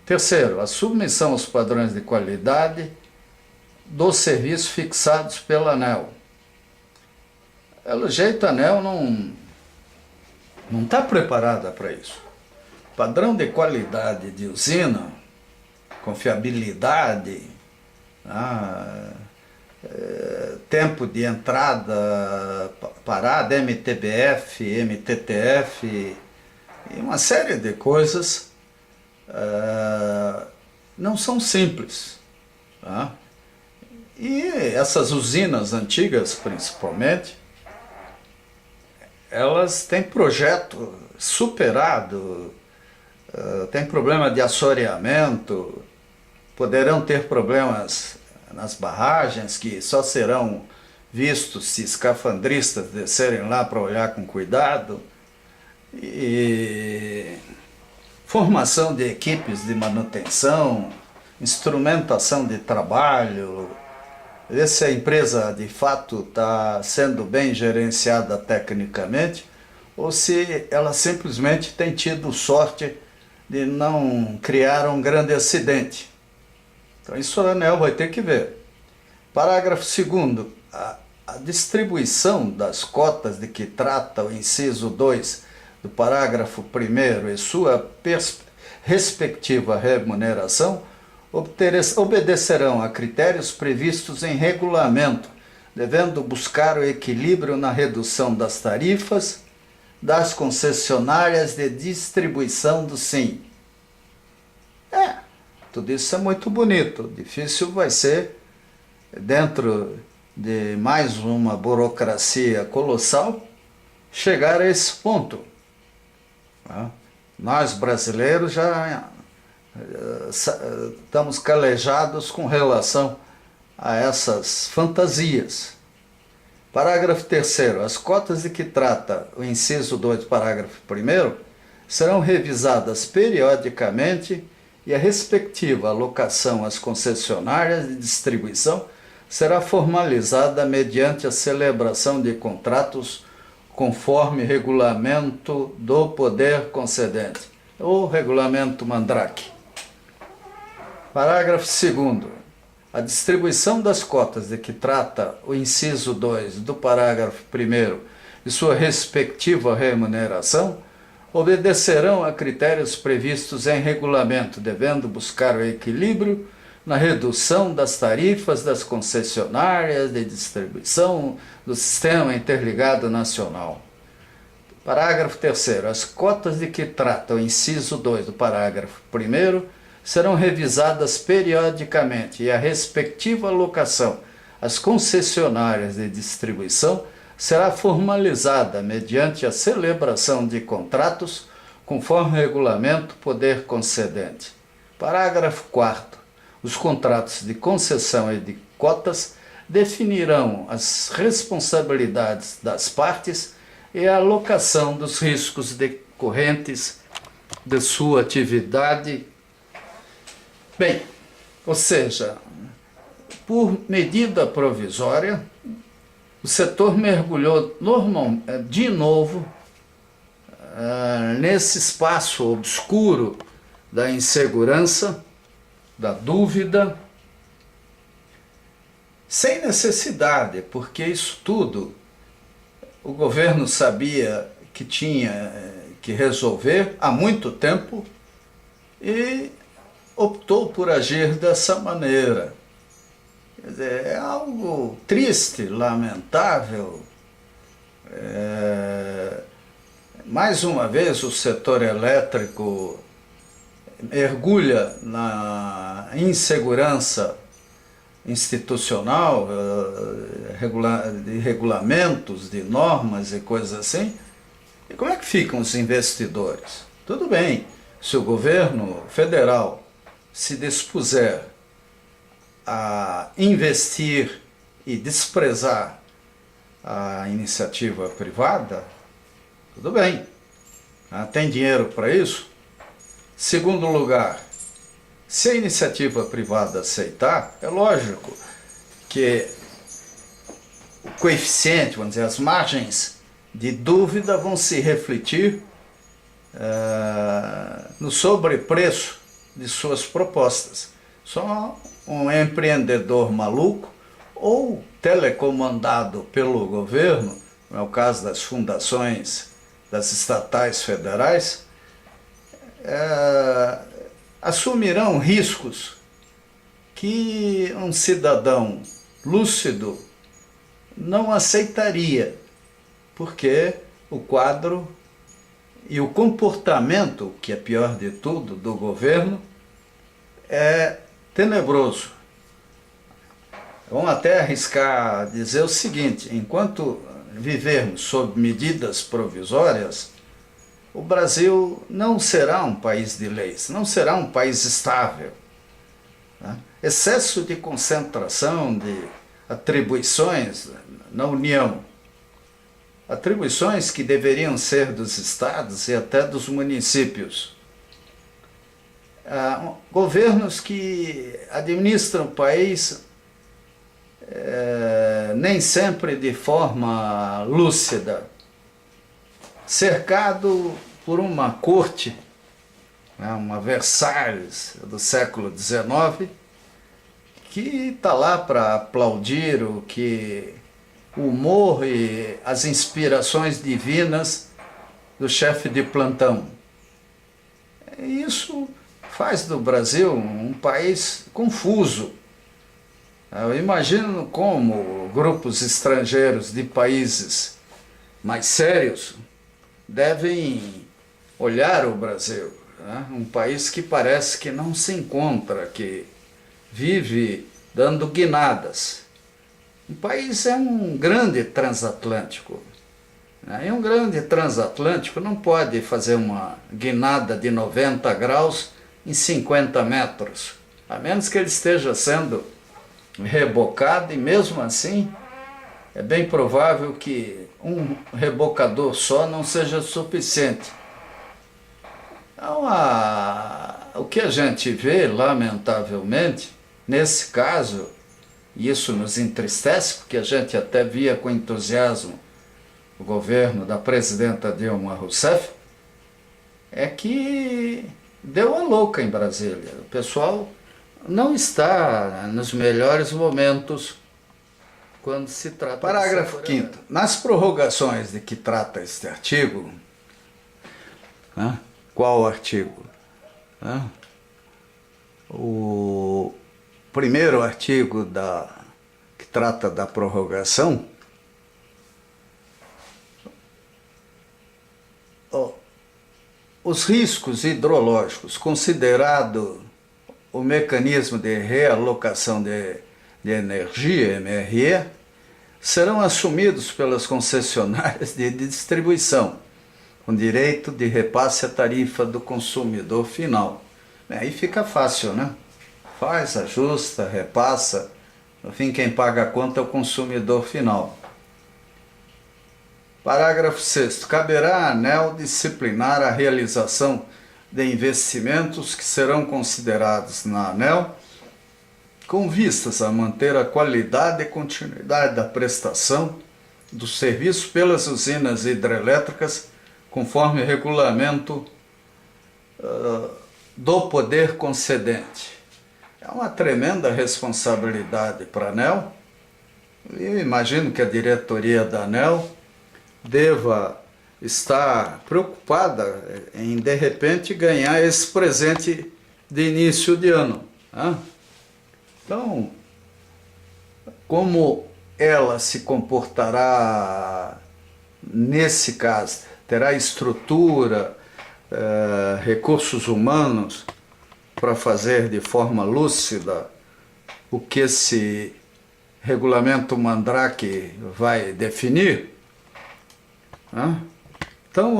Terceiro, a submissão aos padrões de qualidade dos serviços fixados pela ANEEL. Pelo jeito, a ANEEL não está preparada para isso. Padrão de qualidade de usina, confiabilidade, tempo de entrada, parada, MTBF, MTTF, e uma série de coisas não são simples. Tá? E essas usinas antigas, principalmente, elas têm projeto superado, tem problema de assoreamento, poderão ter problemas nas barragens que só serão vistos se escafandristas descerem lá para olhar com cuidado, e formação de equipes de manutenção, instrumentação de trabalho, ver se a empresa de fato está sendo bem gerenciada tecnicamente ou se ela simplesmente tem tido sorte de não criar um grande acidente. Então isso a ANEEL vai ter que ver. Parágrafo 2º. A distribuição das cotas de que trata o inciso 2 do parágrafo 1º e sua respectiva remuneração obedecerão a critérios previstos em regulamento, devendo buscar o equilíbrio na redução das tarifas das concessionárias de distribuição do SIM. Tudo isso é muito bonito. Difícil vai ser, dentro de mais uma burocracia colossal, chegar a esse ponto. Nós brasileiros já estamos calejados com relação a essas fantasias. Parágrafo 3º. As cotas de que trata o inciso 2 do parágrafo 1º serão revisadas periodicamente e a respectiva alocação às concessionárias de distribuição será formalizada mediante a celebração de contratos conforme regulamento do poder concedente, ou regulamento Mandrake. Parágrafo 2º. A distribuição das cotas de que trata o inciso 2 do parágrafo 1º e sua respectiva remuneração obedecerão a critérios previstos em regulamento, devendo buscar o equilíbrio na redução das tarifas das concessionárias de distribuição do Sistema Interligado Nacional. Parágrafo 3º. As cotas de que trata o inciso 2 do parágrafo 1º serão revisadas periodicamente e a respectiva alocação às concessionárias de distribuição será formalizada mediante a celebração de contratos conforme o regulamento poder concedente. Parágrafo 4º. Os contratos de concessão e de cotas definirão as responsabilidades das partes e a alocação dos riscos decorrentes de sua atividade. Bem, ou seja, por medida provisória, o setor mergulhou de novo nesse espaço obscuro da insegurança, da dúvida, sem necessidade, porque isso tudo o governo sabia que tinha que resolver há muito tempo e optou por agir dessa maneira. Quer dizer, é algo triste, lamentável. Mais uma vez o setor elétrico mergulha na insegurança institucional, de regulamentos, de normas e coisas assim. E como é que ficam os investidores? Tudo bem, se o governo federal se dispuser a investir e desprezar a iniciativa privada, tudo bem. Tem dinheiro para isso? Segundo lugar, Se a iniciativa privada aceitar, é lógico que o coeficiente, vamos dizer, as margens de dúvida vão se refletir no sobrepreço de suas propostas. Só um empreendedor maluco ou telecomandado pelo governo, no caso das fundações das estatais federais, assumirão riscos que um cidadão lúcido não aceitaria, porque o quadro e o comportamento, que é pior de tudo, do governo, é tenebroso. Vamos até arriscar dizer o seguinte: enquanto vivermos sob medidas provisórias, o Brasil não será um país de leis, não será um país estável. Excesso de concentração de atribuições na União, atribuições que deveriam ser dos estados e até dos municípios. Governos que administram o país nem sempre de forma lúcida, cercado por uma corte, uma Versalhes do século XIX, que está lá para aplaudir o humor e as inspirações divinas do chefe de plantão. Isso faz do Brasil um país confuso. Eu imagino como grupos estrangeiros de países mais sérios devem olhar o Brasil, um país que parece que não se encontra, que vive dando guinadas. O país é um grande transatlântico, e um grande transatlântico não pode fazer uma guinada de 90 graus em 50 metros, a menos que ele esteja sendo rebocado, e mesmo assim é bem provável que um rebocador só não seja suficiente. Então, o que a gente vê, lamentavelmente, nesse caso, e isso nos entristece, porque a gente até via com entusiasmo o governo da presidenta Dilma Rousseff, é que deu a louca em Brasília. O pessoal não está nos melhores momentos quando se trata... Parágrafo 5º. Nas prorrogações de que trata este artigo, qual artigo? O primeiro artigo que trata da prorrogação, os riscos hidrológicos, considerado o mecanismo de realocação de energia, MRE, serão assumidos pelas concessionárias de distribuição, com direito de repasse à tarifa do consumidor final. Aí fica fácil, né? Faz, ajusta, repassa, no fim quem paga a conta é o consumidor final. Parágrafo 6º. Caberá à ANEEL disciplinar a realização de investimentos que serão considerados na ANEEL com vistas a manter a qualidade e continuidade da prestação do serviço pelas usinas hidrelétricas conforme regulamento do poder concedente. É uma tremenda responsabilidade para a ANEEL. Eu imagino que a diretoria da ANEEL deva estar preocupada em, de repente, ganhar esse presente de início de ano. Então, como ela se comportará nesse caso? Terá estrutura, recursos humanos para fazer de forma lúcida o que esse regulamento Mandrake vai definir? Então,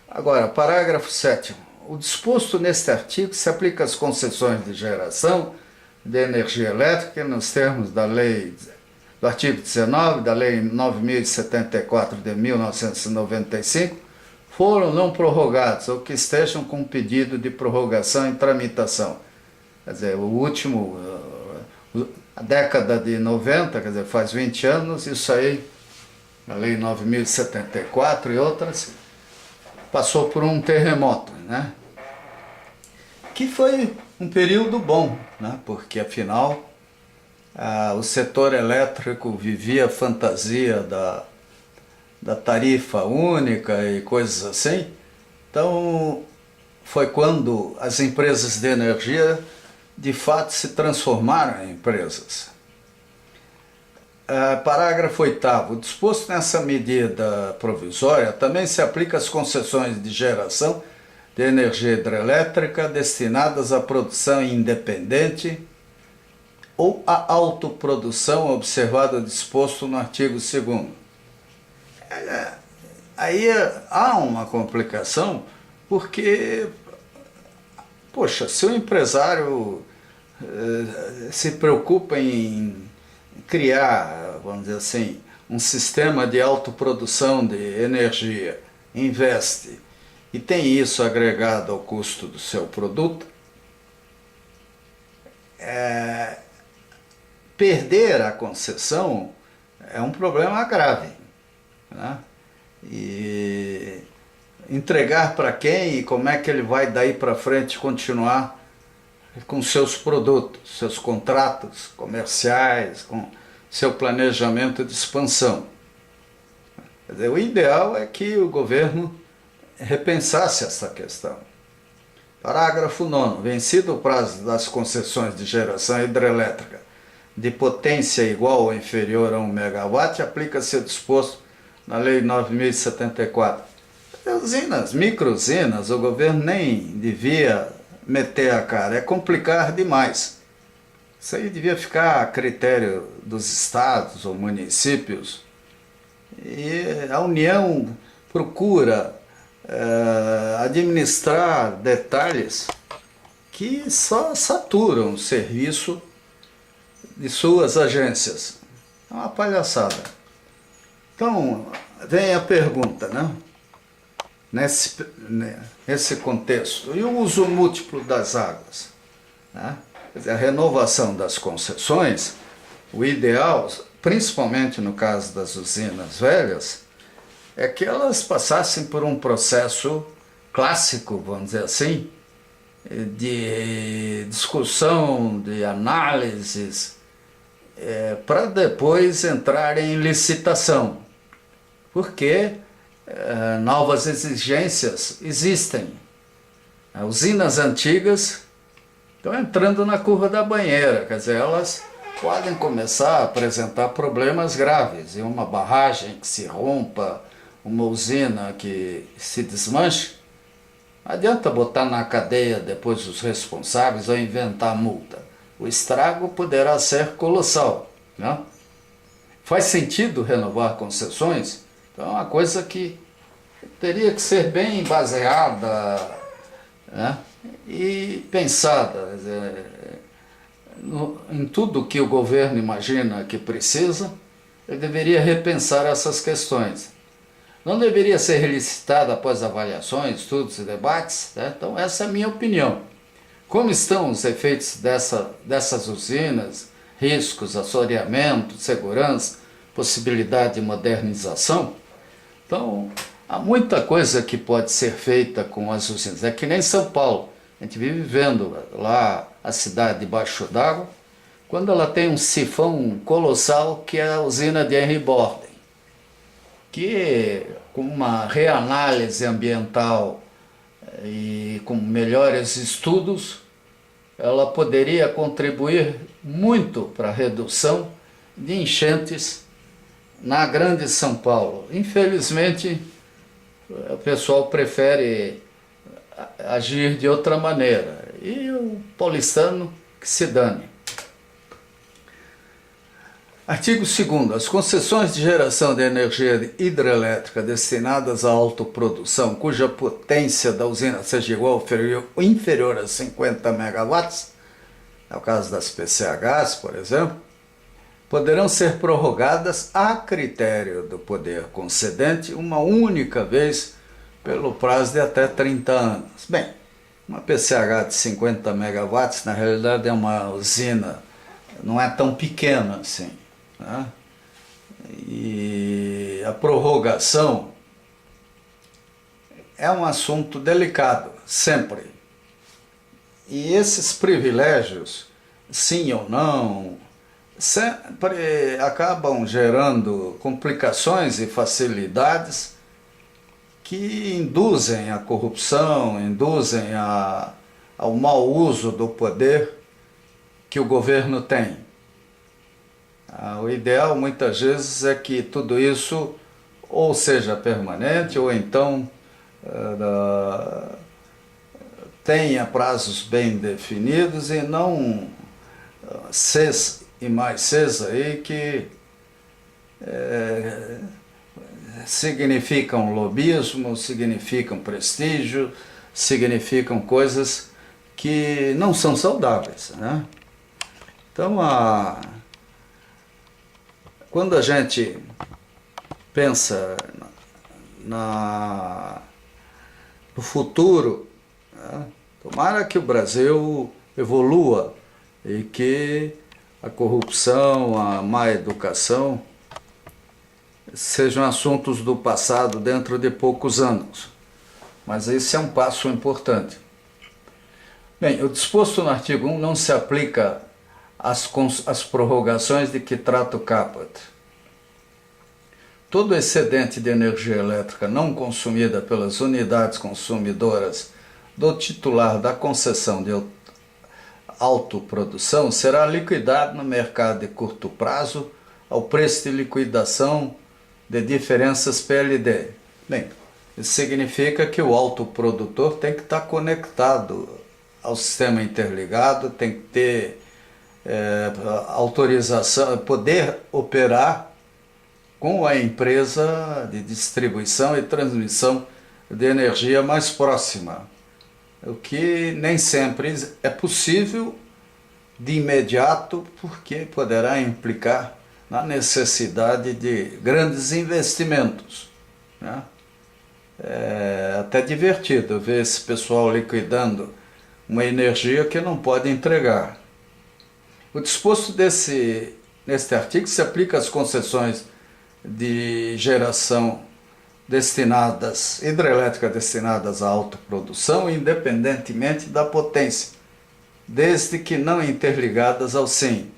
agora, parágrafo 7º. O disposto neste artigo se aplica às concessões de geração de energia elétrica nos termos da lei, do artigo 19 da lei 9.074 de 1995, foram não prorrogados ou que estejam com pedido de prorrogação em tramitação. Quer dizer, o último, a década de 90, quer dizer, faz 20 anos, isso aí, a Lei 9.074 e outras, passou por um terremoto, né? Que foi um período bom, né? Porque afinal o setor elétrico vivia a fantasia da tarifa única e coisas assim. Então foi quando as empresas de energia de fato se transformaram em empresas. Parágrafo 8º. Disposto nessa medida provisória, também se aplica às concessões de geração de energia hidrelétrica destinadas à produção independente ou à autoprodução, observado o disposto no artigo 2º. Aí há uma complicação, porque, poxa, se o empresário se preocupa em criar, vamos dizer assim, um sistema de autoprodução de energia, investe e tem isso agregado ao custo do seu produto, perder a concessão é um problema grave, né? E entregar para quem e como é que ele vai daí para frente continuar com seus produtos, seus contratos comerciais, com seu planejamento de expansão. Quer dizer, o ideal é que o governo repensasse essa questão. Parágrafo 9º. Vencido o prazo das concessões de geração hidrelétrica de potência igual ou inferior a 1 megawatt, aplica-se o disposto na Lei 9.074. Usinas, micro-usinas, o governo nem devia meter a cara, é complicar demais. Isso aí devia ficar a critério dos estados ou municípios. E a União procura administrar detalhes que só saturam o serviço de suas agências. É uma palhaçada. Então, vem a pergunta, né? Nesse contexto, e o uso múltiplo das águas, né? Quer dizer, a renovação das concessões, o ideal, principalmente no caso das usinas velhas, é que elas passassem por um processo clássico, vamos dizer assim, de discussão, de análises, para depois entrarem em licitação, porque novas exigências existem. As usinas antigas estão entrando na curva da banheira, quer dizer, elas podem começar a apresentar problemas graves, e uma barragem que se rompa, uma usina que se desmanche, não adianta botar na cadeia depois os responsáveis ou inventar multa. O estrago poderá ser colossal, né? Faz sentido renovar concessões? Então é uma coisa que teria que ser bem baseada, né? E pensada em tudo que o governo imagina que precisa. Ele deveria repensar essas questões. Não deveria ser relicitada após avaliações, estudos e debates, né? Então essa é a minha opinião. Como estão os efeitos dessas usinas, riscos, assoreamento, segurança, possibilidade de modernização? Então, há muita coisa que pode ser feita com as usinas. É que nem São Paulo. A gente vive vendo lá a cidade debaixo d'água, quando ela tem um sifão colossal que é a usina de Henry Borden, que com uma reanálise ambiental e com melhores estudos, ela poderia contribuir muito para a redução de enchentes na grande São Paulo. Infelizmente, o pessoal prefere agir de outra maneira, e o paulistano que se dane. Artigo 2º. As concessões de geração de energia hidrelétrica destinadas à autoprodução, cuja potência da usina seja igual ou inferior a 50 megawatts, é o caso das PCHs, por exemplo, poderão ser prorrogadas a critério do poder concedente uma única vez pelo prazo de até 30 anos. Bem, uma PCH de 50 megawatts, na realidade é uma usina, não é tão pequena assim, né? E a prorrogação é um assunto delicado, sempre. E esses privilégios, sim ou não, sempre acabam gerando complicações e facilidades que induzem a corrupção, induzem ao mau uso do poder que o governo tem. O ideal, muitas vezes, é que tudo isso ou seja permanente, ou então tenha prazos bem definidos e não CES e mais CES aí que significam lobismo, significam prestígio, significam coisas que não são saudáveis, né? Então, quando a gente pensa no futuro, né? Tomara que o Brasil evolua e que a corrupção, a má educação sejam assuntos do passado dentro de poucos anos. Mas esse é um passo importante. Bem, o disposto no artigo 1 não se aplica às prorrogações de que trata o caput. Todo excedente de energia elétrica não consumida pelas unidades consumidoras do titular da concessão de autoprodução será liquidado no mercado de curto prazo ao preço de liquidação de diferenças PLD. Bem, isso significa que o autoprodutor tem que estar conectado ao sistema interligado, tem que ter autorização, poder operar com a empresa de distribuição e transmissão de energia mais próxima, o que nem sempre é possível de imediato, porque poderá implicar na necessidade de grandes investimentos, né? É até divertido ver esse pessoal liquidando uma energia que não pode entregar. O disposto neste artigo se aplica às concessões de geração hidrelétrica destinadas à autoprodução, independentemente da potência, desde que não interligadas ao SIM.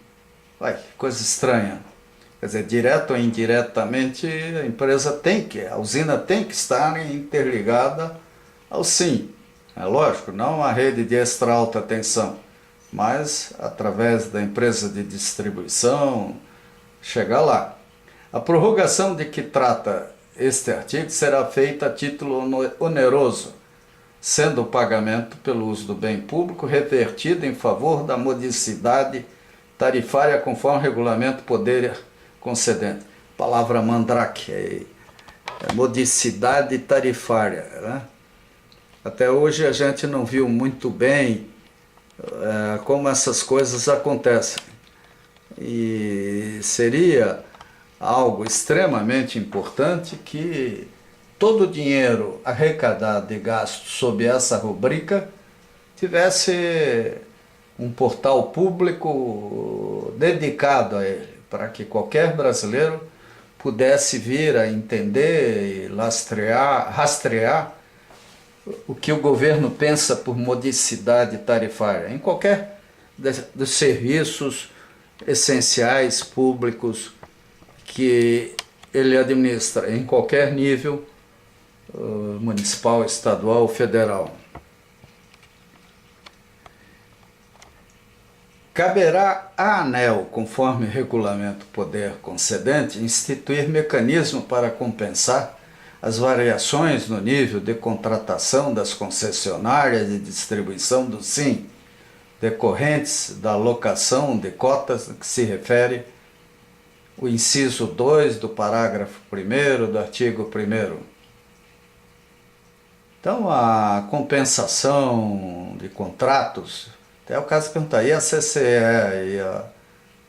Vai, coisa estranha. Quer dizer, direto ou indiretamente, a usina tem que estar interligada ao SIM. É lógico, não a rede de extra alta tensão, mas através da empresa de distribuição, chegar lá. A prorrogação de que trata este artigo será feita a título oneroso, sendo o pagamento pelo uso do bem público revertido em favor da modicidade tarifária conforme o regulamento poder concedente. Palavra mandrake, modicidade tarifária, né? Até hoje a gente não viu muito bem como essas coisas acontecem. E seria algo extremamente importante que todo o dinheiro arrecadado e gasto sob essa rubrica tivesse um portal público dedicado a ele, para que qualquer brasileiro pudesse vir a entender e rastrear o que o governo pensa por modicidade tarifária em qualquer dos serviços essenciais públicos que ele administra, em qualquer nível, municipal, estadual, federal. Caberá à ANEEL, conforme regulamento poder concedente, instituir mecanismo para compensar as variações no nível de contratação das concessionárias de distribuição do SIM, decorrentes da alocação de cotas que se refere o inciso 2 do parágrafo 1º do artigo 1º. Então, a compensação de contratos, até o caso de perguntar, e a CCE, e a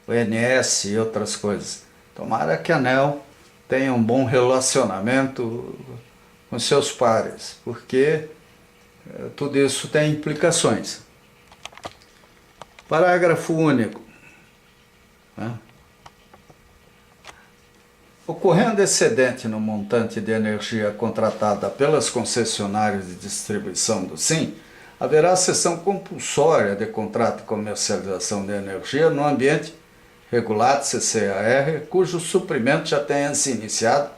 ONS e outras coisas. Tomara que a ANEEL tenha um bom relacionamento com seus pares, porque tudo isso tem implicações. Parágrafo único. Né? Ocorrendo excedente no montante de energia contratada pelas concessionárias de distribuição do SIM, haverá cessão compulsória de contrato de comercialização de energia no ambiente regulado CCAR, cujo suprimento já tenha se iniciado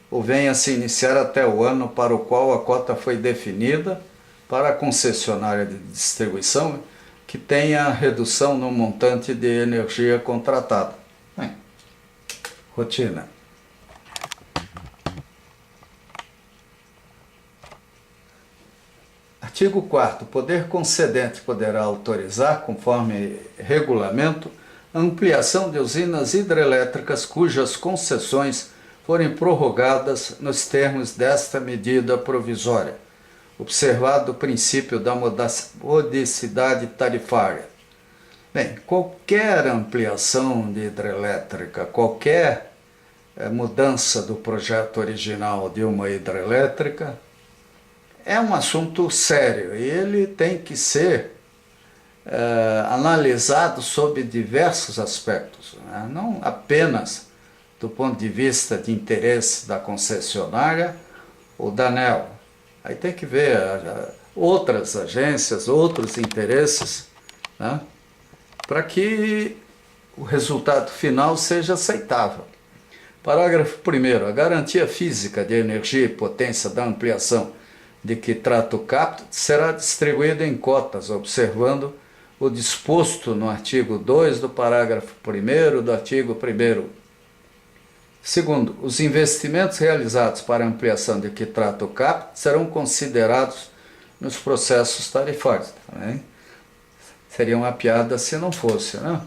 ou venha a se iniciar até o ano para o qual a cota foi definida para a concessionária de distribuição que tenha redução no montante de energia contratada. Rotina. Artigo 4º. O poder concedente poderá autorizar, conforme regulamento, a ampliação de usinas hidrelétricas cujas concessões forem prorrogadas nos termos desta medida provisória, observado o princípio da modicidade tarifária. Bem, qualquer ampliação de hidrelétrica, qualquer mudança do projeto original de uma hidrelétrica é um assunto sério e ele tem que ser analisado sob diversos aspectos, né? Não apenas do ponto de vista de interesse da concessionária ou da ANEEL. Aí tem que ver outras agências, outros interesses, né? Para que o resultado final seja aceitável. Parágrafo 1º. A garantia física de energia e potência da ampliação de que trata o caput será distribuída em cotas, observando o disposto no artigo 2 do parágrafo 1º do artigo 1º. Segundo, os investimentos realizados para a ampliação de que trata o caput serão considerados nos processos tarifários. Também seria uma piada se não fosse, né?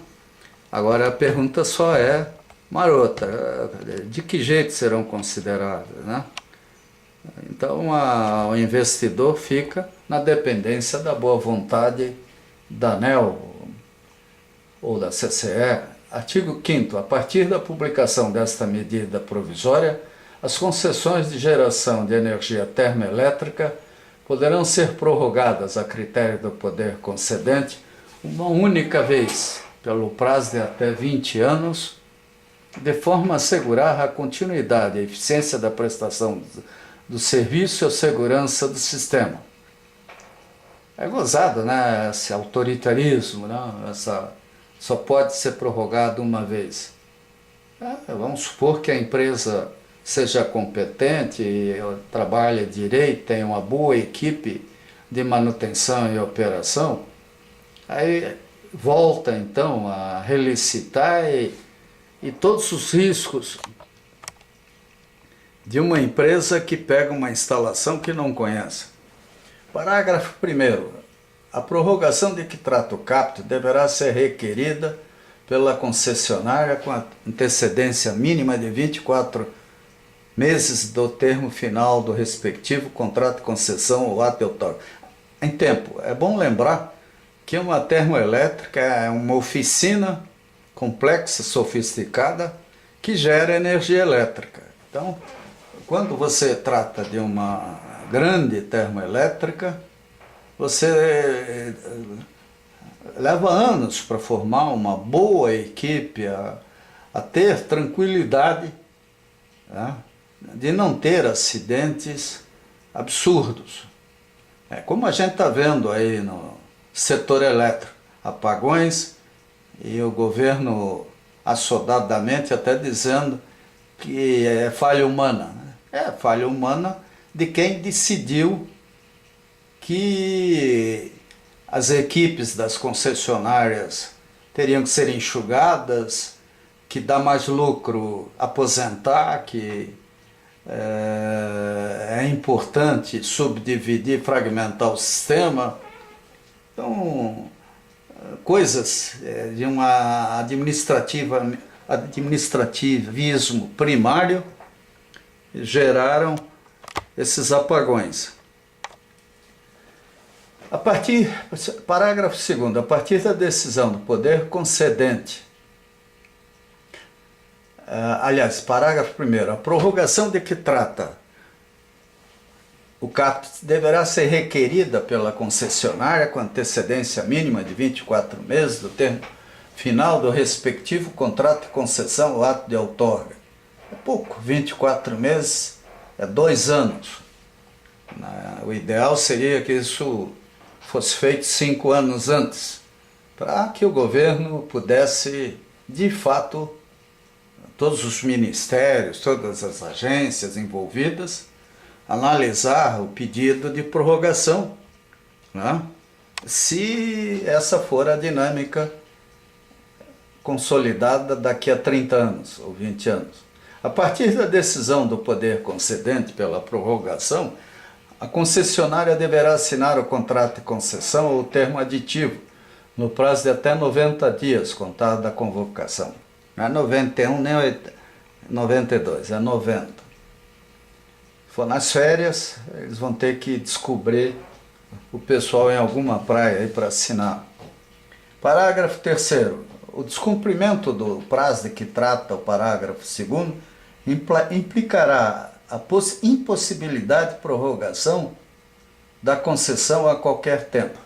Agora a pergunta só é marota, de que jeito serão considerados, né? Então o investidor fica na dependência da boa vontade da ANEEL ou da CCE. Artigo 5º. A partir da publicação desta medida provisória, as concessões de geração de energia termoelétrica poderão ser prorrogadas a critério do poder concedente uma única vez, pelo prazo de até 20 anos, de forma a assegurar a continuidade e a eficiência da prestação do serviço e a segurança do sistema. É gozado, né, esse autoritarismo, né, só pode ser prorrogado uma vez. Vamos supor que a empresa seja competente, trabalhe direito, tenha uma boa equipe de manutenção e operação, aí volta então a relicitar e todos os riscos de uma empresa que pega uma instalação que não conhece. Parágrafo 1º. A prorrogação de que trata o caput deverá ser requerida pela concessionária com a antecedência mínima de 24 meses do termo final do respectivo contrato de concessão ou ato autógrafo. Em tempo, é bom lembrar que uma termoelétrica é uma oficina complexa, sofisticada, que gera energia elétrica. Então, quando você trata de uma grande termoelétrica, você leva anos para formar uma boa equipe, a ter tranquilidade, né, de não ter acidentes absurdos. Como a gente está vendo aí no setor elétrico, apagões, e o governo assodadamente até dizendo que é falha humana. É falha humana de quem decidiu que as equipes das concessionárias teriam que ser enxugadas, que dá mais lucro aposentar, que é importante subdividir, fragmentar o sistema. Então, coisas de um administrativismo primário geraram esses apagões. Parágrafo 2º. A partir da decisão do poder concedente, parágrafo 1º. A prorrogação de que trata o CAP deverá ser requerida pela concessionária com antecedência mínima de 24 meses do termo final do respectivo contrato de concessão ou ato de outorga. É pouco, 24 meses é 2 anos. O ideal seria que isso fosse feito 5 anos antes, para que o governo pudesse, de fato, todos os ministérios, todas as agências envolvidas, analisar o pedido de prorrogação, né? Se essa for a dinâmica consolidada daqui a 30 anos ou 20 anos. A partir da decisão do poder concedente pela prorrogação, a concessionária deverá assinar o contrato de concessão ou termo aditivo no prazo de até 90 dias, contado da convocação. Não é 91 nem 92, é 90. Se for nas férias, eles vão ter que descobrir o pessoal em alguma praia aí para assinar. Parágrafo 3º. O descumprimento do prazo de que trata o parágrafo 2º implicará a impossibilidade de prorrogação da concessão a qualquer tempo.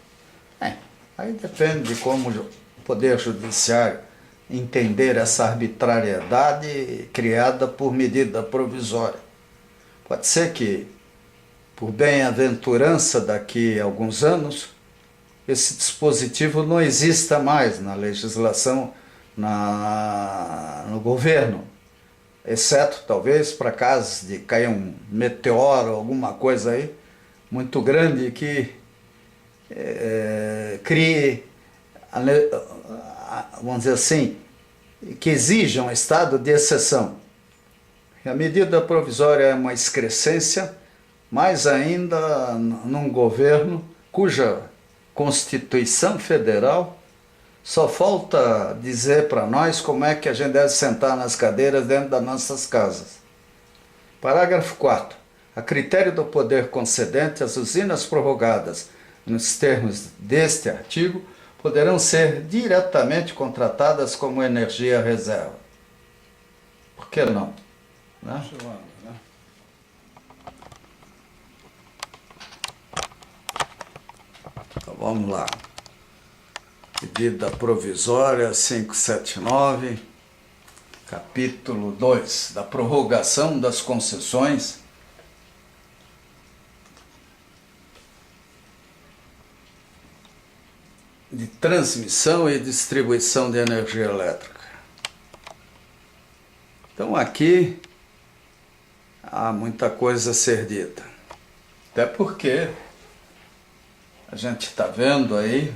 Aí depende de como o Poder Judiciário entender essa arbitrariedade criada por medida provisória. Pode ser que, por bem-aventurança daqui a alguns anos, esse dispositivo não exista mais na legislação, no governo, exceto talvez para casos de cair um meteoro, alguma coisa aí muito grande que crie, vamos dizer assim, que exija um estado de exceção. A medida provisória é uma excrescência, mais ainda num governo cuja Constituição Federal só falta dizer para nós como é que a gente deve sentar nas cadeiras dentro das nossas casas. Parágrafo 4º. A critério do poder concedente, as usinas prorrogadas nos termos deste artigo poderão ser diretamente contratadas como energia reserva. Por que não? Né? Então vamos lá. Medida provisória 579, capítulo 2, da prorrogação das concessões de transmissão e distribuição de energia elétrica. Então aqui há muita coisa a ser dita, até porque a gente está vendo aí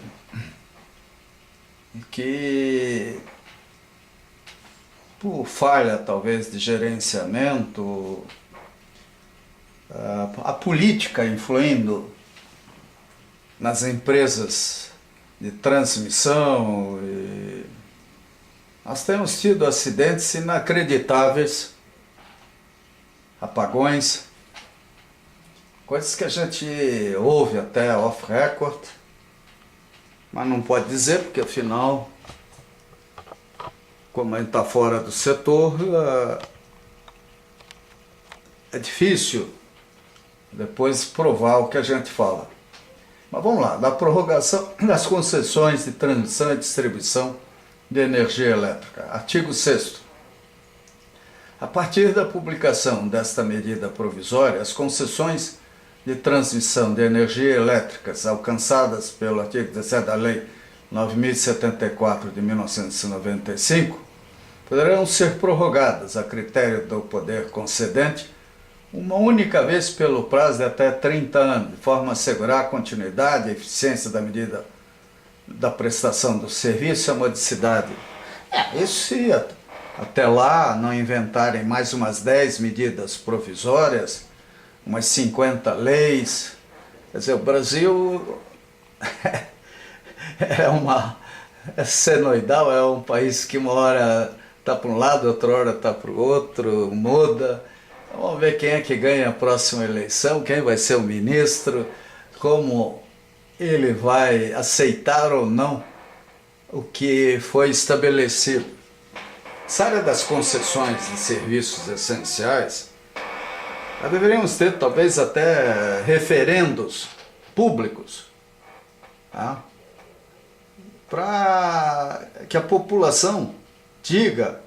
que por falha talvez de gerenciamento, a política influindo nas empresas de transmissão, e nós temos tido acidentes inacreditáveis, apagões, coisas que a gente ouve até off-record, mas não pode dizer, porque afinal, como a gente está fora do setor, é difícil depois provar o que a gente fala. Mas vamos lá, da prorrogação das concessões de transmissão e distribuição de energia elétrica. Artigo 6º. A partir da publicação desta medida provisória, as concessões de transmissão de energia elétricas alcançadas pelo artigo 17 da Lei 9.074 de 1995 poderão ser prorrogadas a critério do poder concedente uma única vez pelo prazo de até 30 anos, de forma a assegurar a continuidade e eficiência da medida da prestação do serviço e a modicidade. Isso se até lá não inventarem mais umas 10 medidas provisórias, umas 50 leis. Quer dizer, o Brasil é senoidal, é um país que uma hora está para um lado, outra hora está para o outro, muda. Vamos ver quem é que ganha a próxima eleição, quem vai ser o ministro, como ele vai aceitar ou não o que foi estabelecido. Essa área das concessões de serviços essenciais, Nós deveríamos ter talvez até referendos públicos, tá? Para que a população diga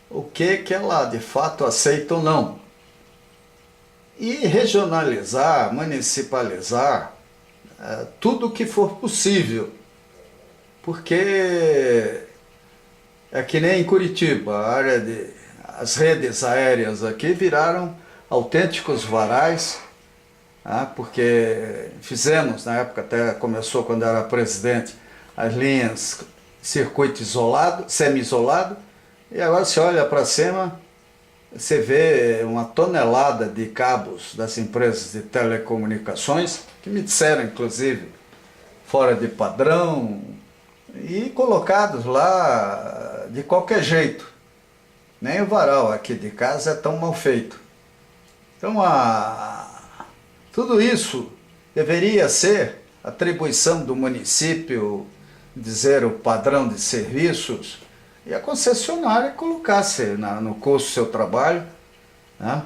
o que ela de fato aceita ou não. E regionalizar, municipalizar, tudo o que for possível. Porque é que nem em Curitiba, as redes aéreas aqui viraram autênticos varais, porque fizemos, na época até começou quando eu era presidente, as linhas circuito isolado, semi-isolado, e agora você olha para cima, você vê uma tonelada de cabos das empresas de telecomunicações, que me disseram inclusive fora de padrão, e colocados lá de qualquer jeito. Nem o varal aqui de casa é tão mal feito. Então, tudo isso deveria ser atribuição do município, dizer o padrão de serviços, e a concessionária colocasse no custo do seu trabalho, né,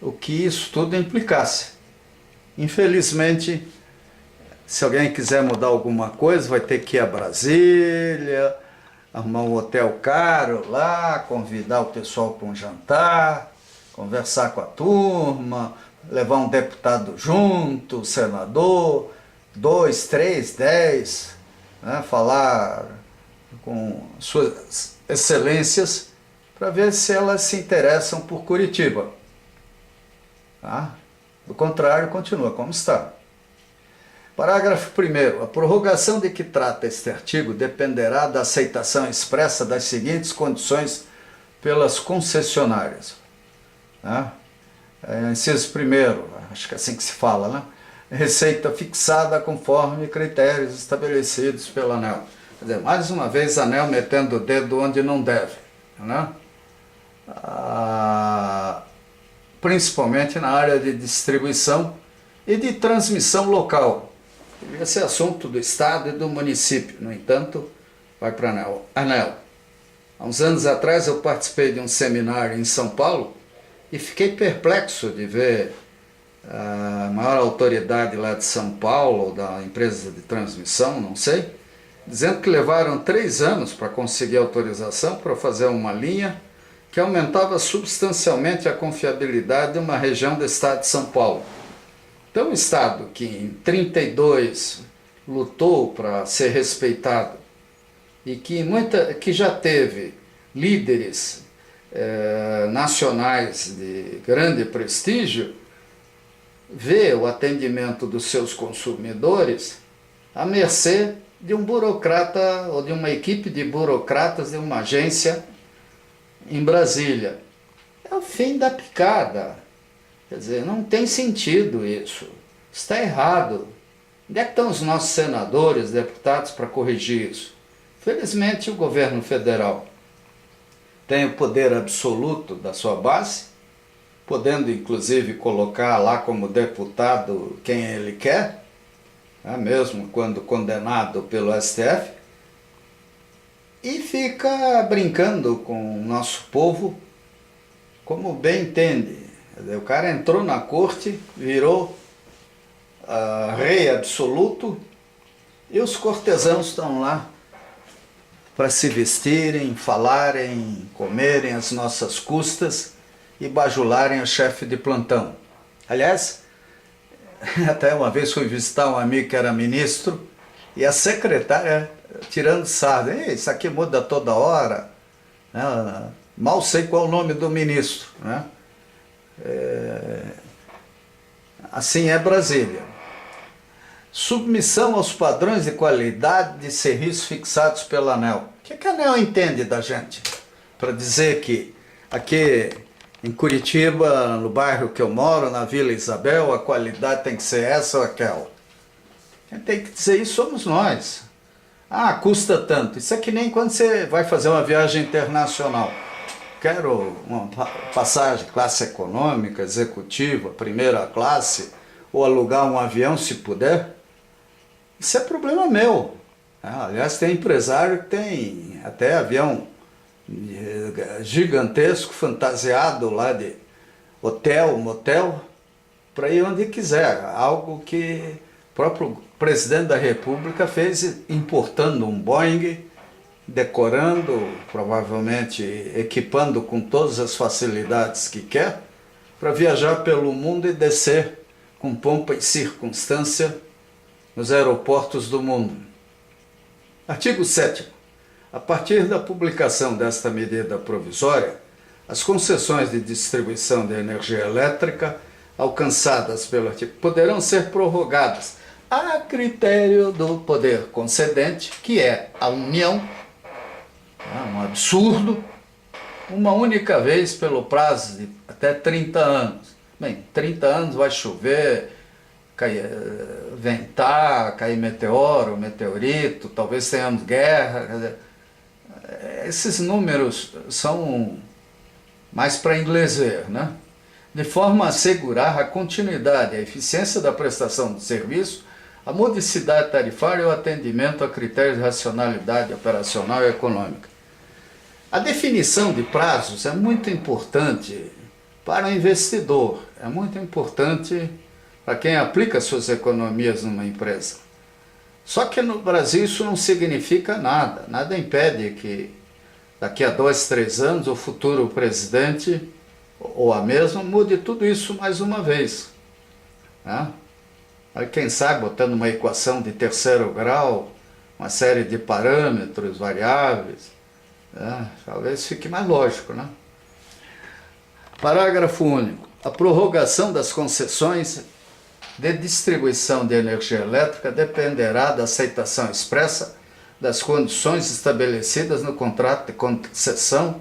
o que isso tudo implicasse. Infelizmente, se alguém quiser mudar alguma coisa, vai ter que ir a Brasília, arrumar um hotel caro lá, convidar o pessoal para um jantar, conversar com a turma, levar um deputado junto, senador, 2, 3, 10, né, falar com suas excelências para ver se elas se interessam por Curitiba. Tá? Do contrário, continua como está. Parágrafo 1º. A prorrogação de que trata este artigo dependerá da aceitação expressa das seguintes condições pelas concessionárias. Tá? Inciso 1º, acho que é assim que se fala, né? Receita fixada conforme critérios estabelecidos pela ANEEL. Quer dizer, mais uma vez a ANEEL metendo o dedo onde não deve, né? Principalmente na área de distribuição e de transmissão local. Esse é assunto do Estado e do município, no entanto, vai para a ANEEL. Há uns anos atrás eu participei de um seminário em São Paulo e fiquei perplexo de ver a maior autoridade lá de São Paulo, da empresa de transmissão, não sei, dizendo que levaram 3 anos para conseguir autorização para fazer uma linha que aumentava substancialmente a confiabilidade de uma região do estado de São Paulo. Então, um estado que em 32 lutou para ser respeitado e que já teve líderes nacionais de grande prestígio, vê o atendimento dos seus consumidores à mercê de um burocrata ou de uma equipe de burocratas de uma agência em Brasília. É o fim da picada. Quer dizer, não tem sentido isso. Está errado. Onde é que estão os nossos senadores, deputados para corrigir isso? Felizmente o governo federal tem o poder absoluto da sua base, podendo inclusive colocar lá como deputado quem ele quer, mesmo quando condenado pelo STF, e fica brincando com o nosso povo como bem entende. O cara entrou na corte, virou rei absoluto, e os cortesãos estão lá para se vestirem, falarem, comerem às nossas custas e bajularem o chefe de plantão. Aliás, até uma vez fui visitar um amigo que era ministro e a secretária tirando sarro. Isso aqui muda toda hora. Mal sei qual é o nome do ministro. Né? Assim é Brasília. Submissão aos padrões de qualidade de serviços fixados pela ANEEL. O que a ANEEL entende da gente? Para dizer que aqui em Curitiba, no bairro que eu moro, na Vila Isabel, a qualidade tem que ser essa ou aquela. Quem tem que dizer isso somos nós. Custa tanto. Isso é que nem quando você vai fazer uma viagem internacional. Quero uma passagem classe econômica, executiva, primeira classe, ou alugar um avião se puder. Isso é problema meu. Aliás, tem empresário que tem até avião gigantesco, fantasiado lá de hotel, motel, para ir onde quiser, algo que o próprio presidente da República fez importando um Boeing, decorando, provavelmente equipando com todas as facilidades que quer, para viajar pelo mundo e descer com pompa e circunstância nos aeroportos do mundo. Artigo 7º. A partir da publicação desta medida provisória, as concessões de distribuição de energia elétrica alcançadas pelo artigo poderão ser prorrogadas a critério do poder concedente, que é a União, um absurdo, uma única vez pelo prazo de até 30 anos. Bem, 30 anos vai chover, ventar, cair meteoro, meteorito, talvez tenhamos guerra. Quer dizer, esses números são mais para inglês ver, né? De forma a assegurar a continuidade, a eficiência da prestação de serviço, a modicidade tarifária e o atendimento a critérios de racionalidade operacional e econômica. A definição de prazos é muito importante para o investidor, é muito importante para quem aplica suas economias numa empresa. Só que no Brasil isso não significa nada, nada impede que daqui a 2, 3 anos o futuro presidente ou a mesma mude tudo isso mais uma vez, né? Aí, quem sabe, botando uma equação de terceiro grau, uma série de parâmetros, variáveis, né? Talvez fique mais lógico, né? Parágrafo único. A prorrogação das concessões de distribuição de energia elétrica dependerá da aceitação expressa das condições estabelecidas no contrato de concessão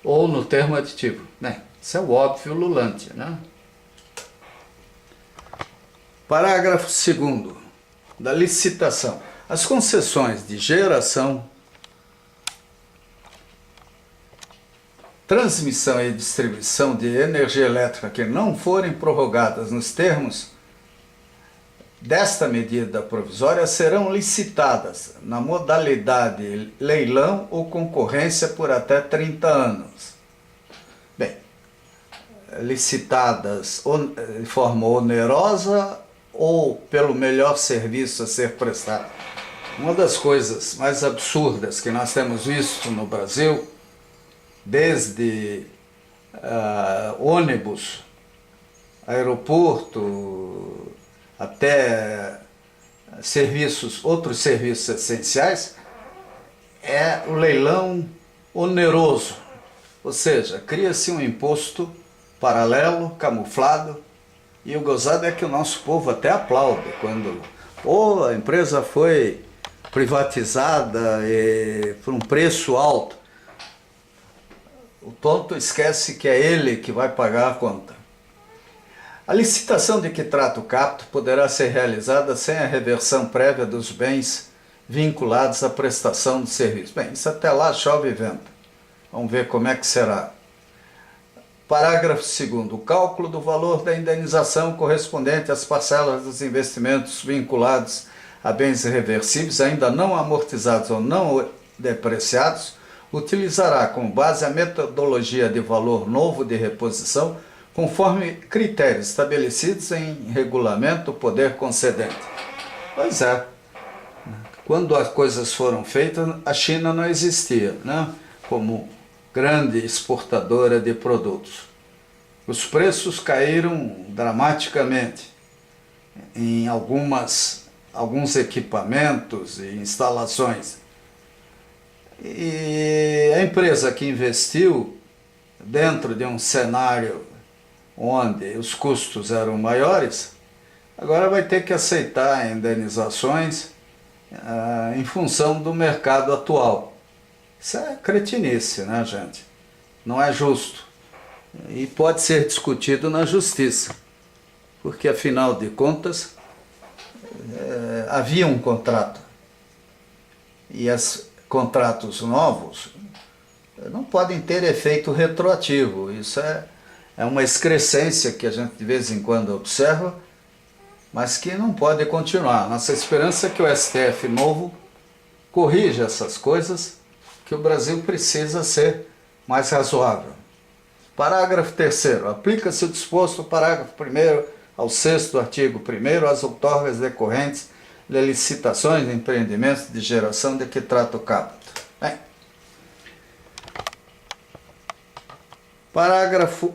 ou no termo aditivo. Bem, isso é o óbvio lulante, né? Parágrafo 2º. Da licitação. As concessões de geração, transmissão e distribuição de energia elétrica que não forem prorrogadas nos termos desta medida provisória serão licitadas na modalidade leilão ou concorrência por até 30 anos. Bem, licitadas de forma onerosa ou pelo melhor serviço a ser prestado. Uma das coisas mais absurdas que nós temos visto no Brasil, desde ônibus, aeroporto, até outros serviços essenciais, é o leilão oneroso. Ou seja, cria-se um imposto paralelo, camuflado, e o gozado é que o nosso povo até aplaude quando a empresa foi privatizada por um preço alto. O tonto esquece que é ele que vai pagar a conta. A licitação de que trata o capto poderá ser realizada sem a reversão prévia dos bens vinculados à prestação de serviço. Bem, isso até lá chove e venta. Vamos ver como é que será. Parágrafo 2º. O cálculo do valor da indenização correspondente às parcelas dos investimentos vinculados a bens irreversíveis ainda não amortizados ou não depreciados utilizará como base a metodologia de valor novo de reposição conforme critérios estabelecidos em regulamento do poder concedente. Pois é, quando as coisas foram feitas, a China não existia, né? Como grande exportadora de produtos. Os preços caíram dramaticamente em alguns equipamentos e instalações. E a empresa que investiu dentro de um cenário onde os custos eram maiores, agora vai ter que aceitar indenizações em função do mercado atual. Isso é cretinice, né, gente? Não é justo. E pode ser discutido na justiça, porque afinal de contas havia um contrato. E os contratos novos não podem ter efeito retroativo. Isso é uma excrescência que a gente de vez em quando observa, mas que não pode continuar. Nossa esperança é que o STF novo corrija essas coisas, que o Brasil precisa ser mais razoável. Parágrafo 3º. Aplica-se o disposto do parágrafo 1º ao 6º artigo 1º, as outorgas decorrentes de licitações de empreendimentos de geração de que trata o caput. Bem,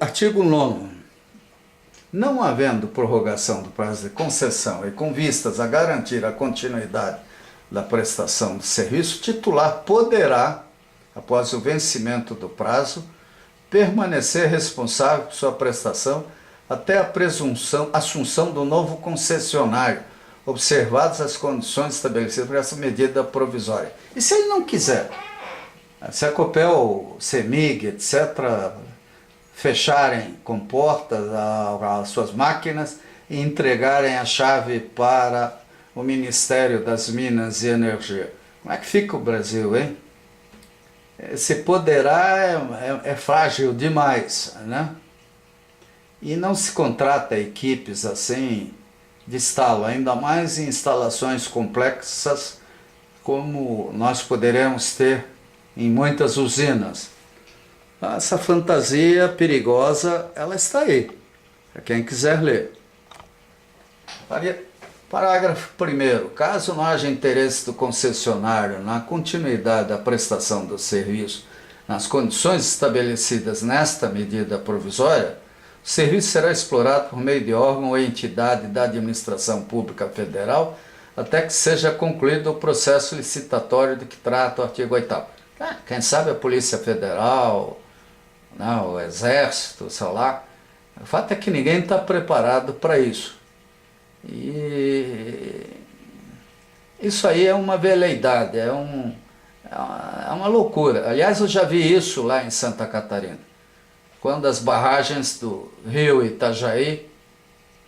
artigo 9º. Não havendo prorrogação do prazo de concessão e com vistas a garantir a continuidade da prestação de serviço, o titular poderá, após o vencimento do prazo, permanecer responsável por sua prestação até a assunção do novo concessionário, observadas as condições estabelecidas por essa medida provisória. E se ele não quiser? Se a Copel, CEMIG, etc., fecharem com portas as suas máquinas e entregarem a chave para o Ministério das Minas e Energia. Como é que fica o Brasil, hein? Esse poderá é frágil demais, né? E não se contrata equipes assim de estalo, ainda mais em instalações complexas como nós poderemos ter em muitas usinas. Essa fantasia perigosa, ela está aí, para quem quiser ler. Parágrafo 1º. Caso não haja interesse do concessionário na continuidade da prestação do serviço nas condições estabelecidas nesta medida provisória, o serviço será explorado por meio de órgão ou entidade da administração pública federal até que seja concluído o processo licitatório de que trata o artigo 8º. Quem sabe a Polícia Federal, o Exército, sei lá. O fato é que ninguém está preparado para isso. E isso aí é uma veleidade, é uma loucura. Aliás, eu já vi isso lá em Santa Catarina, quando as barragens do rio Itajaí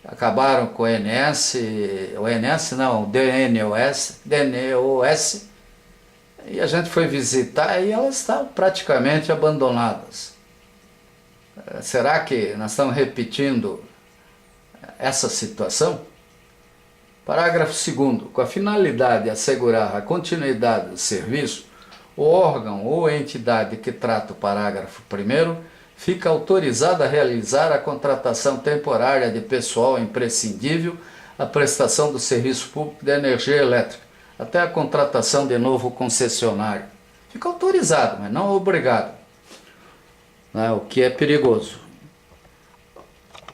acabaram com o DNOS, e a gente foi visitar e elas estavam praticamente abandonadas. Será que nós estamos repetindo essa situação? Parágrafo 2º. Com a finalidade de assegurar a continuidade do serviço, o órgão ou entidade que trata o parágrafo 1º fica autorizado a realizar a contratação temporária de pessoal imprescindível à prestação do serviço público de energia elétrica, até a contratação de novo concessionário. Fica autorizado, mas não obrigado. O que é perigoso.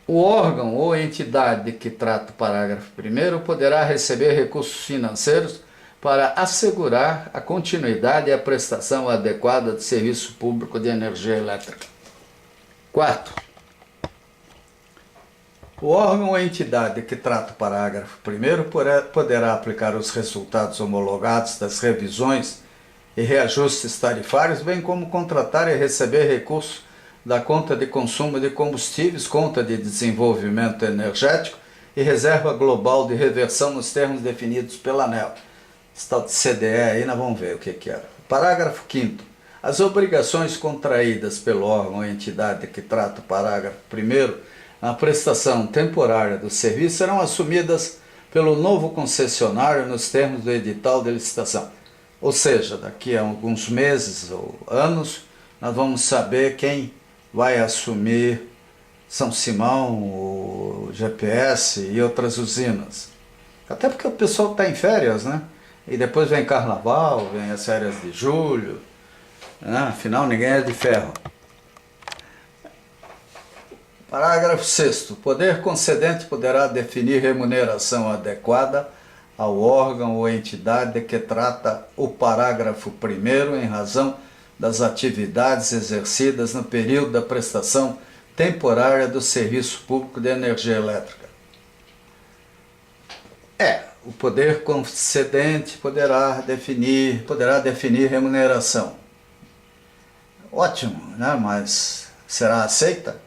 O órgão ou entidade que trata o parágrafo 1º poderá receber recursos financeiros para assegurar a continuidade e a prestação adequada de serviço público de energia elétrica. 4. O órgão ou entidade que trata o parágrafo 1º poderá aplicar os resultados homologados das revisões e reajustes tarifários, bem como contratar e receber recursos da conta de consumo de combustíveis, conta de desenvolvimento energético e reserva global de reversão nos termos definidos pela ANEEL. Esse tal de CDE aí nós vamos ver o que era. Parágrafo 5º. As obrigações contraídas pelo órgão ou entidade que trata o parágrafo 1º na prestação temporária do serviço serão assumidas pelo novo concessionário nos termos do edital de licitação. Ou seja, daqui a alguns meses ou anos, nós vamos saber quem vai assumir São Simão, o GPS e outras usinas. Até porque o pessoal está em férias, né? E depois vem carnaval, vem as férias de julho, né? Afinal ninguém é de ferro. Parágrafo 6º. O poder concedente poderá definir remuneração adequada ao órgão ou entidade que trata o parágrafo 1º em razão das atividades exercidas no período da prestação temporária do serviço público de energia elétrica. O poder concedente poderá definir remuneração. Ótimo, né? Mas será aceita?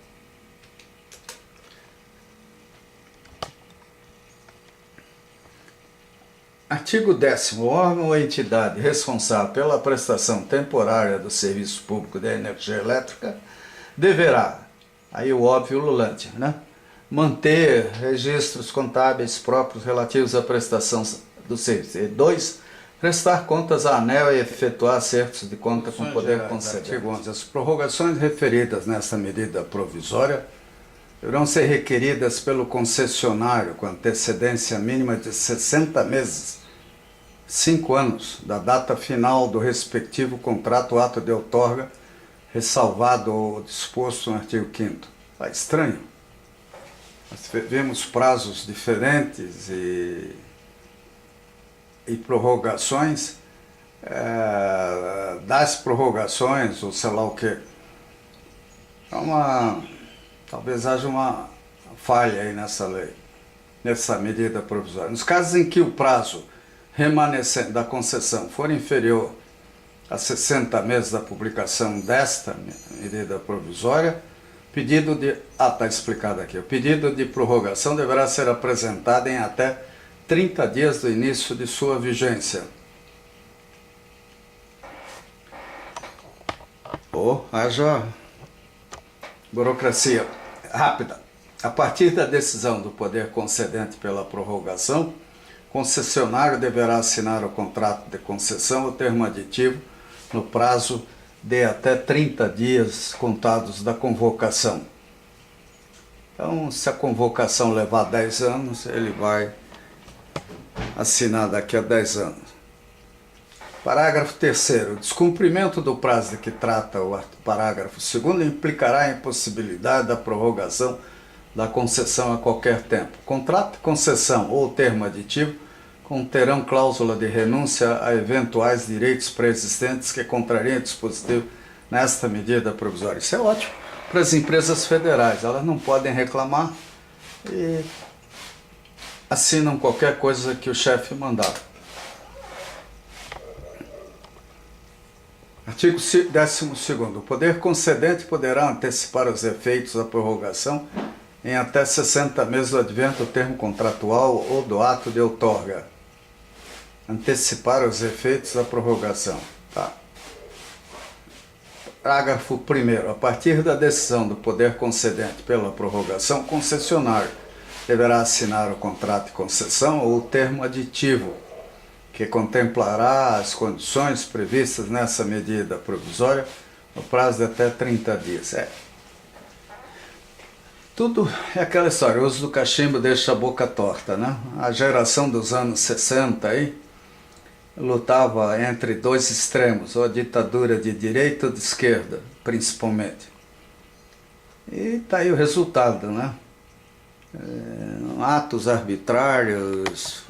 Artigo 10º. O órgão ou entidade responsável pela prestação temporária do serviço público de energia elétrica deverá, aí o óbvio ululante, né? Manter registros contábeis próprios relativos à prestação do serviço. E 2. Prestar contas à ANEEL e efetuar acertos de conta com o poder concedente. Artigo 11. As prorrogações referidas nesta medida provisória deverão ser requeridas pelo concessionário com antecedência mínima de 60 meses, 5 anos, da data final do respectivo contrato ou ato de outorga, ressalvado ou disposto no artigo 5º. Tá estranho. Nós vemos prazos diferentes e prorrogações, das prorrogações, ou sei lá o que. Talvez haja uma falha aí nessa lei, nessa medida provisória. Nos casos em que o prazo remanescente da concessão for inferior a 60 meses da publicação desta medida provisória, está explicado aqui, o pedido de prorrogação deverá ser apresentado em até 30 dias do início de sua vigência. Haja burocracia rápida. A partir da decisão do poder concedente pela prorrogação, o concessionário deverá assinar o contrato de concessão ou termo aditivo no prazo de até 30 dias contados da convocação. Então, se a convocação levar 10 anos, ele vai assinar daqui a 10 anos. Parágrafo 3º. O descumprimento do prazo de que trata o parágrafo 2º implicará a impossibilidade da prorrogação da concessão a qualquer tempo. Contrato de concessão ou termo aditivo conterão cláusula de renúncia a eventuais direitos pré-existentes que contrariem o dispositivo nesta medida provisória. Isso é ótimo para as empresas federais. Elas não podem reclamar e assinam qualquer coisa que o chefe mandar. Artigo 12º. O poder concedente poderá antecipar os efeitos da prorrogação em até 60 meses do advento do termo contratual ou do ato de outorga. Antecipar os efeitos da prorrogação. Tá. Parágrafo 1º. A partir da decisão do poder concedente pela prorrogação, o concessionário deverá assinar o contrato de concessão ou o termo aditivo, que contemplará as condições previstas nessa medida provisória no prazo de até 30 dias. Tudo é aquela história, o uso do cachimbo deixa a boca torta, né? A geração dos anos 60 aí lutava entre dois extremos, ou a ditadura de direita ou de esquerda, principalmente. E está aí o resultado, né? Atos arbitrários,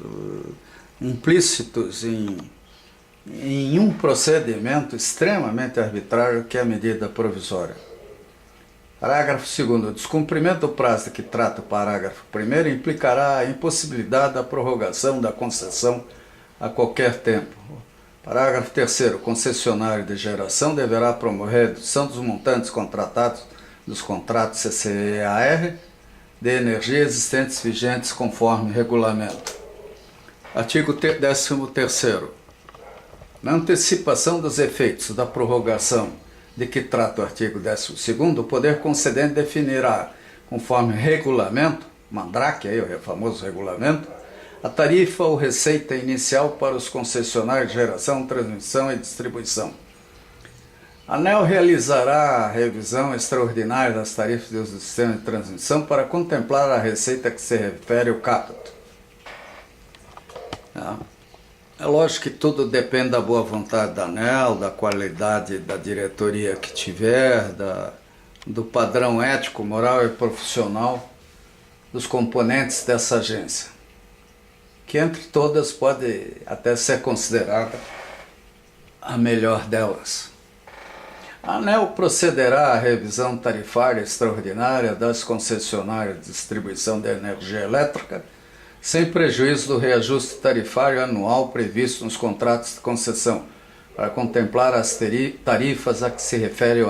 implícitos em um procedimento extremamente arbitrário que é a medida provisória. Parágrafo 2º. O descumprimento do prazo de que trata o parágrafo 1º implicará a impossibilidade da prorrogação da concessão a qualquer tempo. Parágrafo 3º. O concessionário de geração deverá promover a redução dos montantes contratados dos contratos CCEAR de energia existentes vigentes conforme regulamento. Artigo 13º. Na antecipação dos efeitos da prorrogação de que trata o artigo 12º, o poder concedente definirá, conforme regulamento, mandrake, aí o famoso regulamento, a tarifa ou receita inicial para os concessionários de geração, transmissão e distribuição. A ANEEL realizará a revisão extraordinária das tarifas do sistema de transmissão para contemplar a receita que se refere ao caput. É lógico que tudo depende da boa vontade da ANEEL, da qualidade da diretoria que tiver, do padrão ético, moral e profissional dos componentes dessa agência, que entre todas pode até ser considerada a melhor delas. A ANEEL procederá à revisão tarifária extraordinária das concessionárias de distribuição de energia elétrica, sem prejuízo do reajuste tarifário anual previsto nos contratos de concessão, para contemplar as tarifas a que se refere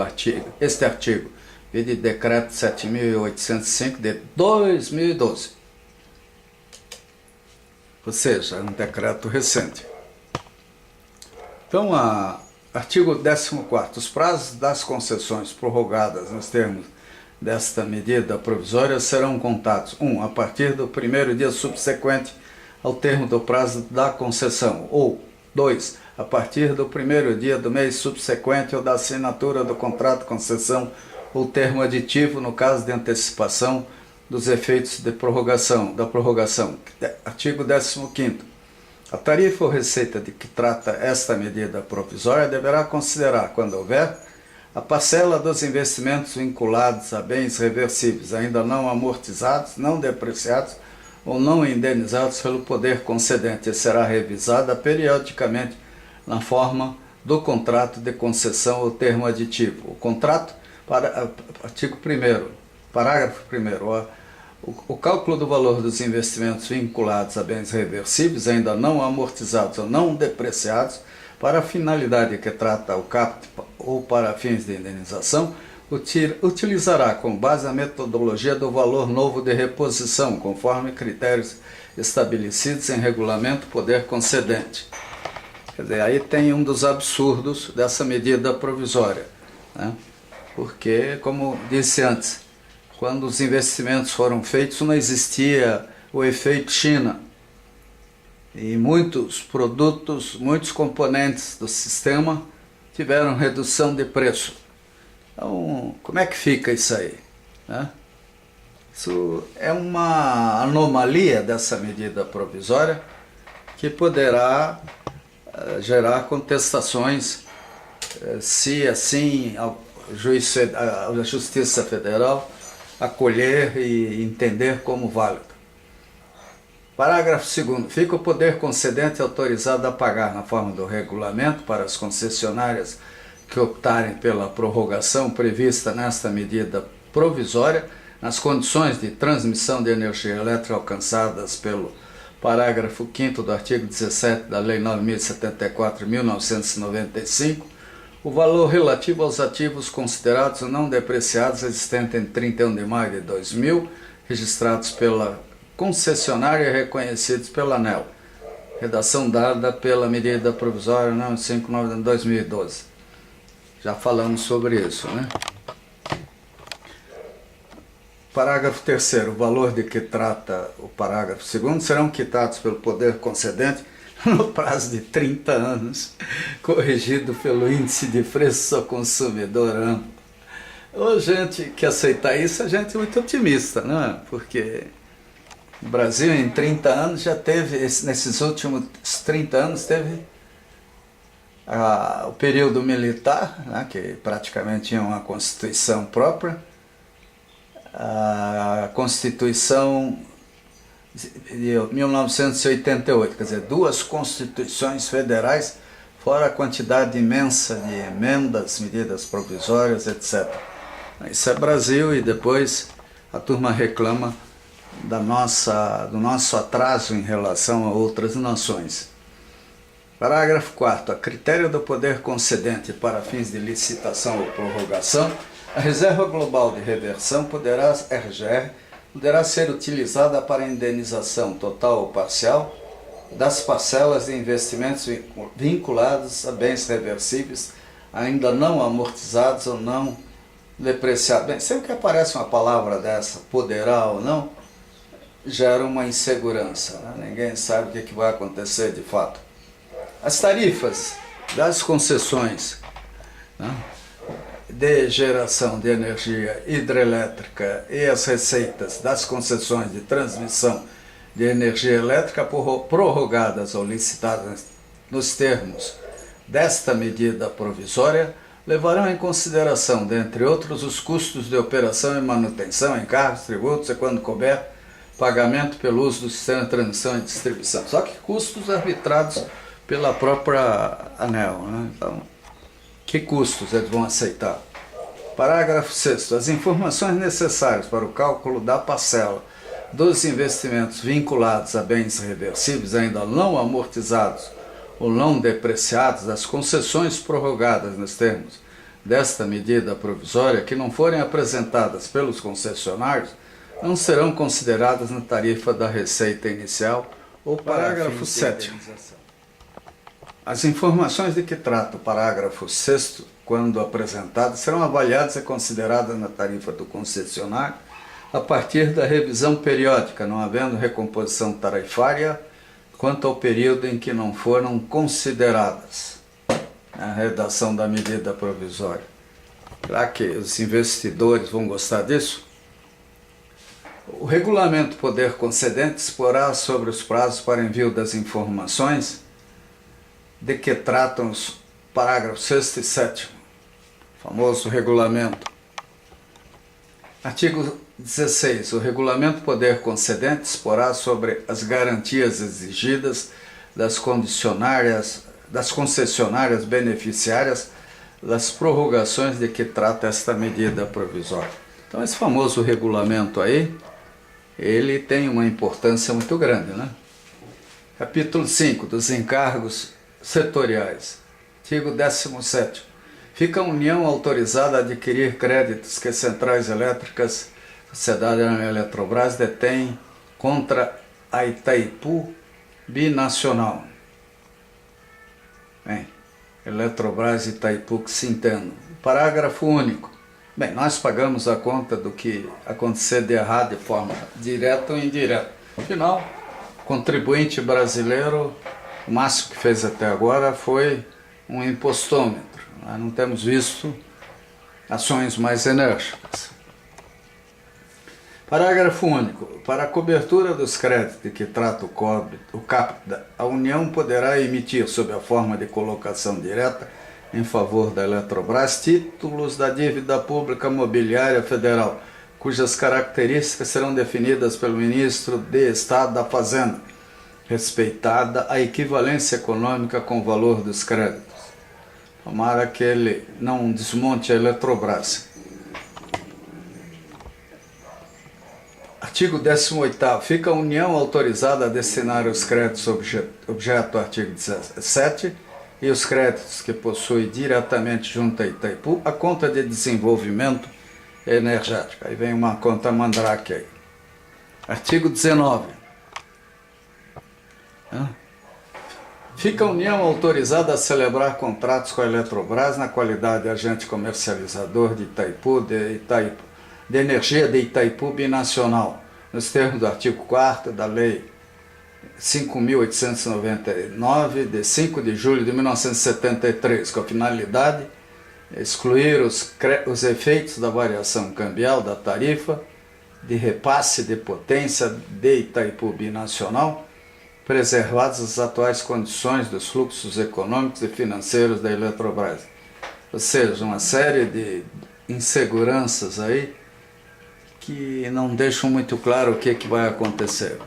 este artigo, vide Decreto 7.805 de 2012. Ou seja, um decreto recente. Então, artigo 14º. Os prazos das concessões prorrogadas nos termos desta medida provisória serão contados: 1. A partir do primeiro dia subsequente ao termo do prazo da concessão, ou 2. A partir do primeiro dia do mês subsequente ou da assinatura do contrato de concessão ou termo aditivo no caso de antecipação dos efeitos de prorrogação, Artigo 15º. A tarifa ou receita de que trata esta medida provisória deverá considerar, quando houver, a parcela dos investimentos vinculados a bens reversíveis ainda não amortizados, não depreciados ou não indenizados pelo poder concedente e será revisada periodicamente na forma do contrato de concessão ou termo aditivo. O contrato, artigo 1º, parágrafo 1º, o cálculo do valor dos investimentos vinculados a bens reversíveis ainda não amortizados ou não depreciados para a finalidade que trata o CAPT ou para fins de indenização, utilizará como base a metodologia do valor novo de reposição, conforme critérios estabelecidos em regulamento poder concedente. Quer dizer, aí tem um dos absurdos dessa medida provisória, né? Porque, como disse antes, quando os investimentos foram feitos não existia o efeito China. E muitos produtos, muitos componentes do sistema tiveram redução de preço. Então, como é que fica isso aí, né? Isso é uma anomalia dessa medida provisória que poderá gerar contestações se assim a Justiça Federal acolher e entender como válido. Parágrafo 2º. Fica o poder concedente autorizado a pagar na forma do regulamento para as concessionárias que optarem pela prorrogação prevista nesta medida provisória, nas condições de transmissão de energia elétrica alcançadas pelo parágrafo 5º do artigo 17 da Lei 9.074 de 1995, o valor relativo aos ativos considerados não depreciados existentes em 31 de maio de 2000, registrados pela concessionária e reconhecidos pela ANEEL. Redação dada pela medida provisória número 59 de 2012. Já falamos sobre isso, né? Parágrafo 3º. O valor de que trata o parágrafo 2º serão quitados pelo poder concedente no prazo de 30 anos, corrigido pelo índice de preço ao consumidor amplo. Ô, gente que aceitar isso é gente muito otimista, né? Porque o Brasil em 30 anos já teve, nesses últimos 30 anos teve o período militar, né, que praticamente tinha uma constituição própria, a Constituição de 1988, quer dizer, 2 constituições federais, fora a quantidade imensa de emendas, medidas provisórias, etc. Isso é Brasil, e depois a turma reclama do nosso atraso em relação a outras nações. Parágrafo 4º. A critério do poder concedente para fins de licitação ou prorrogação, a reserva global de reversão RGR, poderá ser utilizada para indenização total ou parcial das parcelas de investimentos vinculados a bens reversíveis ainda não amortizados ou não depreciados. Bem, sempre que aparece uma palavra dessa, poderá ou não, gera uma insegurança, né? Ninguém sabe o que vai acontecer de fato. As tarifas das concessões, né, de geração de energia hidrelétrica e as receitas das concessões de transmissão de energia elétrica prorrogadas ou licitadas nos termos desta medida provisória levarão em consideração, dentre outros, os custos de operação e manutenção, encargos, tributos e, quando couber, pagamento pelo uso do sistema de transmissão e distribuição. Só que custos arbitrados pela própria ANEEL, né? Então, que custos eles vão aceitar? Parágrafo 6º. As informações necessárias para o cálculo da parcela dos investimentos vinculados a bens reversíveis ainda não amortizados ou não depreciados das concessões prorrogadas nos termos desta medida provisória que não forem apresentadas pelos concessionários não serão consideradas na tarifa da receita inicial ou parágrafo 7º. As informações de que trata o parágrafo 6º, quando apresentadas, serão avaliadas e consideradas na tarifa do concessionário a partir da revisão periódica, não havendo recomposição tarifária quanto ao período em que não foram consideradas. A redação da medida provisória. Será que os investidores vão gostar disso? O regulamento poder concedente explorará sobre os prazos para envio das informações de que tratam os parágrafos 6º e 7º, famoso regulamento. Artigo 16. O regulamento poder concedente explorará sobre as garantias exigidas das concessionárias beneficiárias das prorrogações de que trata esta medida provisória. Então esse famoso regulamento aí, ele tem uma importância muito grande, né? Capítulo 5, dos encargos setoriais. Artigo 17º. Fica a União autorizada a adquirir créditos que centrais elétricas, Sociedade Eletrobras, detém contra a Itaipu Binacional. Bem, Eletrobras e Itaipu que se entendam. Parágrafo único. Bem, nós pagamos a conta do que acontecer de errado de forma direta ou indireta. Afinal, o contribuinte brasileiro, o máximo que fez até agora foi um impostômetro. Nós não temos visto ações mais enérgicas. Parágrafo único. Para a cobertura dos créditos de que trata o CAPT, a União poderá emitir, sob a forma de colocação direta, em favor da Eletrobras, títulos da dívida pública mobiliária federal, cujas características serão definidas pelo ministro de Estado da Fazenda, respeitada a equivalência econômica com o valor dos créditos. Tomara que ele não desmonte a Eletrobras. Artigo 18º. Fica a União autorizada a destinar os créditos objeto do artigo 17 e os créditos que possui diretamente junto a Itaipu a conta de desenvolvimento energético. Aí vem uma conta mandrake aí. Artigo 19. Fica a União autorizada a celebrar contratos com a Eletrobras na qualidade de agente comercializador de de energia de Itaipu Binacional, nos termos do artigo 4º da Lei 5.899, de 5 de julho de 1973, com a finalidade de excluir os efeitos da variação cambial da tarifa de repasse de potência de Itaipu Binacional, preservadas as atuais condições dos fluxos econômicos e financeiros da Eletrobras. Ou seja, uma série de inseguranças aí que não deixam muito claro o que vai acontecer.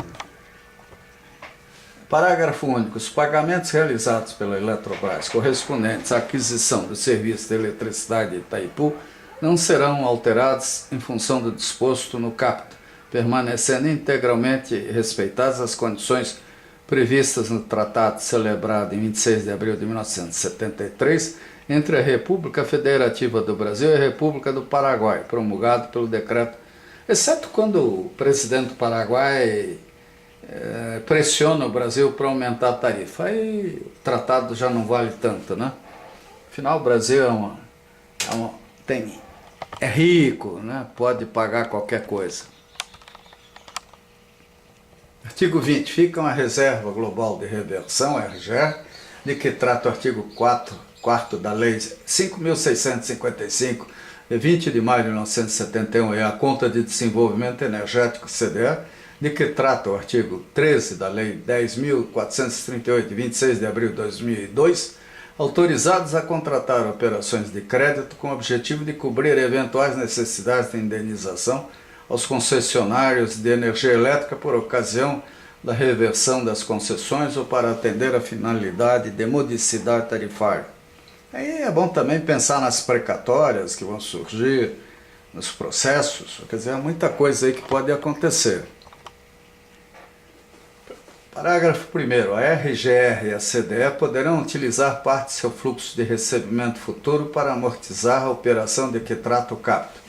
Parágrafo único. Os pagamentos realizados pela Eletrobras correspondentes à aquisição do serviço de eletricidade de Itaipu não serão alterados em função do disposto no CAPT, permanecendo integralmente respeitadas as condições previstas no tratado celebrado em 26 de abril de 1973 entre a República Federativa do Brasil e a República do Paraguai, promulgado pelo decreto, exceto quando o presidente do Paraguai pressiona o Brasil para aumentar a tarifa. Aí o tratado já não vale tanto, né? Afinal, o Brasil é rico, né? Pode pagar qualquer coisa. Artigo 20. Fica uma reserva global de reversão, RGR, de que trata o artigo 4º da Lei 5.655, de 20 de maio de 1971, e a Conta de Desenvolvimento Energético, CDE, de que trata o artigo 13 da Lei 10.438, de 26 de abril de 2002, autorizados a contratar operações de crédito com o objetivo de cobrir eventuais necessidades de indenização aos concessionários de energia elétrica por ocasião da reversão das concessões ou para atender a finalidade de modicidade tarifária. Aí é bom também pensar nas precatórias que vão surgir, nos processos, quer dizer, há muita coisa aí que pode acontecer. Parágrafo 1º. A RGR e a CDE poderão utilizar parte de seu fluxo de recebimento futuro para amortizar a operação de que trata o CAPT.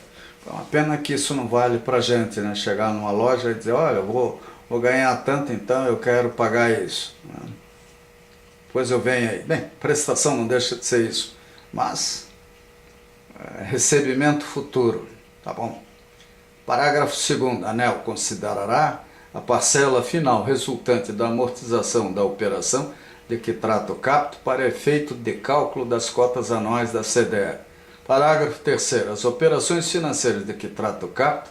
Então, a pena que isso não vale para a gente, né? Chegar numa loja e dizer, olha, eu vou ganhar tanto, então eu quero pagar isso. Depois eu venho aí. Bem, prestação não deixa de ser isso, mas recebimento futuro, tá bom? Parágrafo 2º. A ANEEL considerará a parcela final resultante da amortização da operação de que trata o CAPT para efeito de cálculo das cotas anuais da CDE. Parágrafo 3º. As operações financeiras de que trata o caput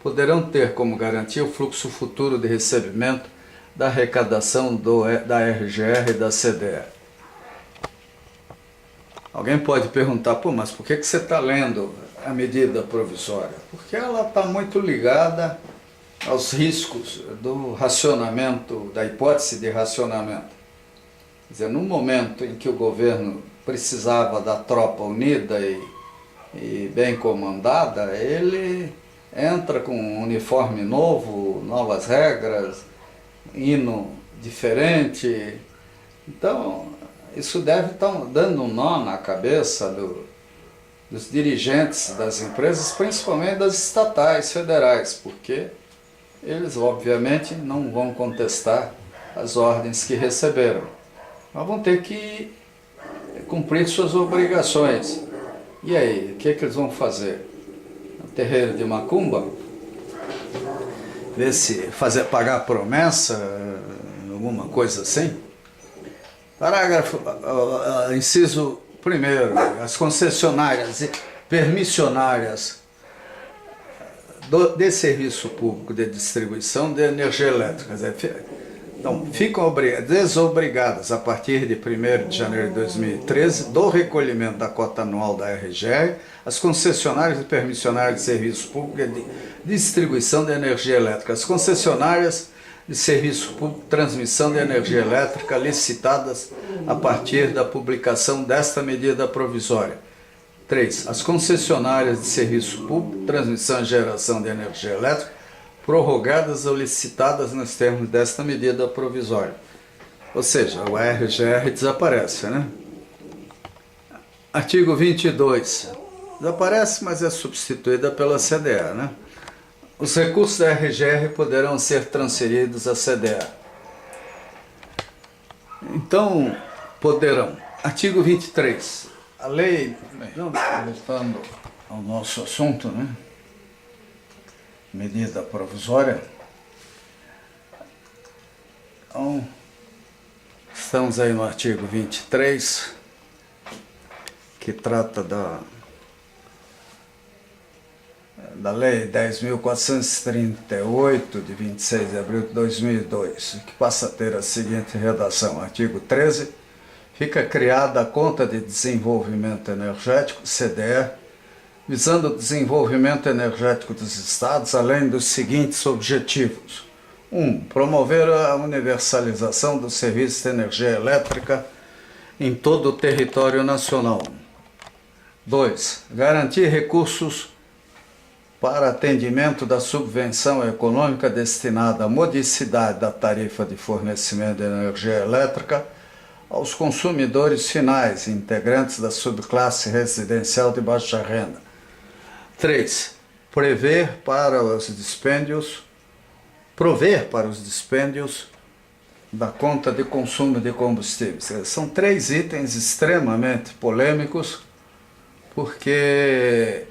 poderão ter como garantia o fluxo futuro de recebimento da arrecadação da RGR e da CDE. Alguém pode perguntar, pô, mas por que você está lendo a medida provisória? Porque ela está muito ligada aos riscos do racionamento, da hipótese de racionamento. Quer dizer, no momento em que o governo precisava da tropa unida e bem comandada, ele entra com um uniforme novo, novas regras, hino diferente. Então, isso deve estar dando um nó na cabeça dos dirigentes das empresas, principalmente das estatais federais, porque eles, obviamente, não vão contestar as ordens que receberam, mas vão ter que cumprir suas obrigações. E aí, o que eles vão fazer? No terreiro de macumba? Ver se pagar promessa, alguma coisa assim? Parágrafo, inciso 1º, as concessionárias e permissionárias de serviço público de distribuição de energia elétrica, então, ficam desobrigadas a partir de 1º de janeiro de 2013 do recolhimento da cota anual da RGR, as concessionárias e permissionárias de serviço público de distribuição de energia elétrica, as concessionárias de serviço público de transmissão de energia elétrica licitadas a partir da publicação desta medida provisória. 3. As concessionárias de serviço público, transmissão e geração de energia elétrica, prorrogadas ou licitadas nos termos desta medida provisória. Ou seja, o RGR desaparece, né? Artigo 22. Desaparece, mas é substituída pela CDE, né? Os recursos da RGR poderão ser transferidos à CDE. Então, poderão. Artigo 23. A lei, voltando ao nosso assunto, né? Medida provisória. Então, estamos aí no artigo 23, que trata da Lei 10.438, de 26 de abril de 2002, que passa a ter a seguinte redação. Artigo 13. Fica criada a Conta de Desenvolvimento Energético, CDE, visando o desenvolvimento energético dos estados, além dos seguintes objetivos. 1. Promover a universalização do serviço de energia elétrica em todo o território nacional. 2. Garantir recursos para atendimento da subvenção econômica destinada à modicidade da tarifa de fornecimento de energia elétrica aos consumidores finais, integrantes da subclasse residencial de baixa renda. 3. Prover para os dispêndios da conta de consumo de combustíveis. São 3 itens extremamente polêmicos, porque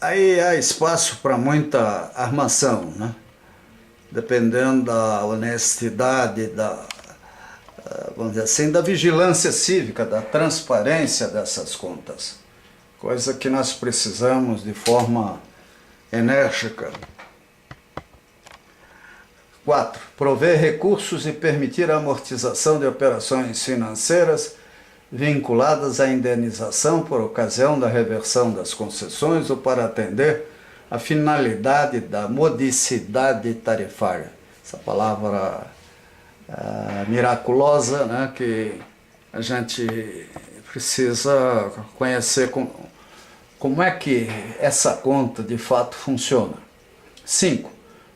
aí há espaço para muita armação, né? Dependendo da honestidade, vamos dizer assim, da vigilância cívica, da transparência dessas contas. Coisa que nós precisamos de forma enérgica. 4. Prover recursos e permitir a amortização de operações financeiras vinculadas à indenização por ocasião da reversão das concessões ou para atender a finalidade da modicidade tarifária. Essa palavra miraculosa, né, que a gente precisa conhecer como é que essa conta de fato funciona. 5.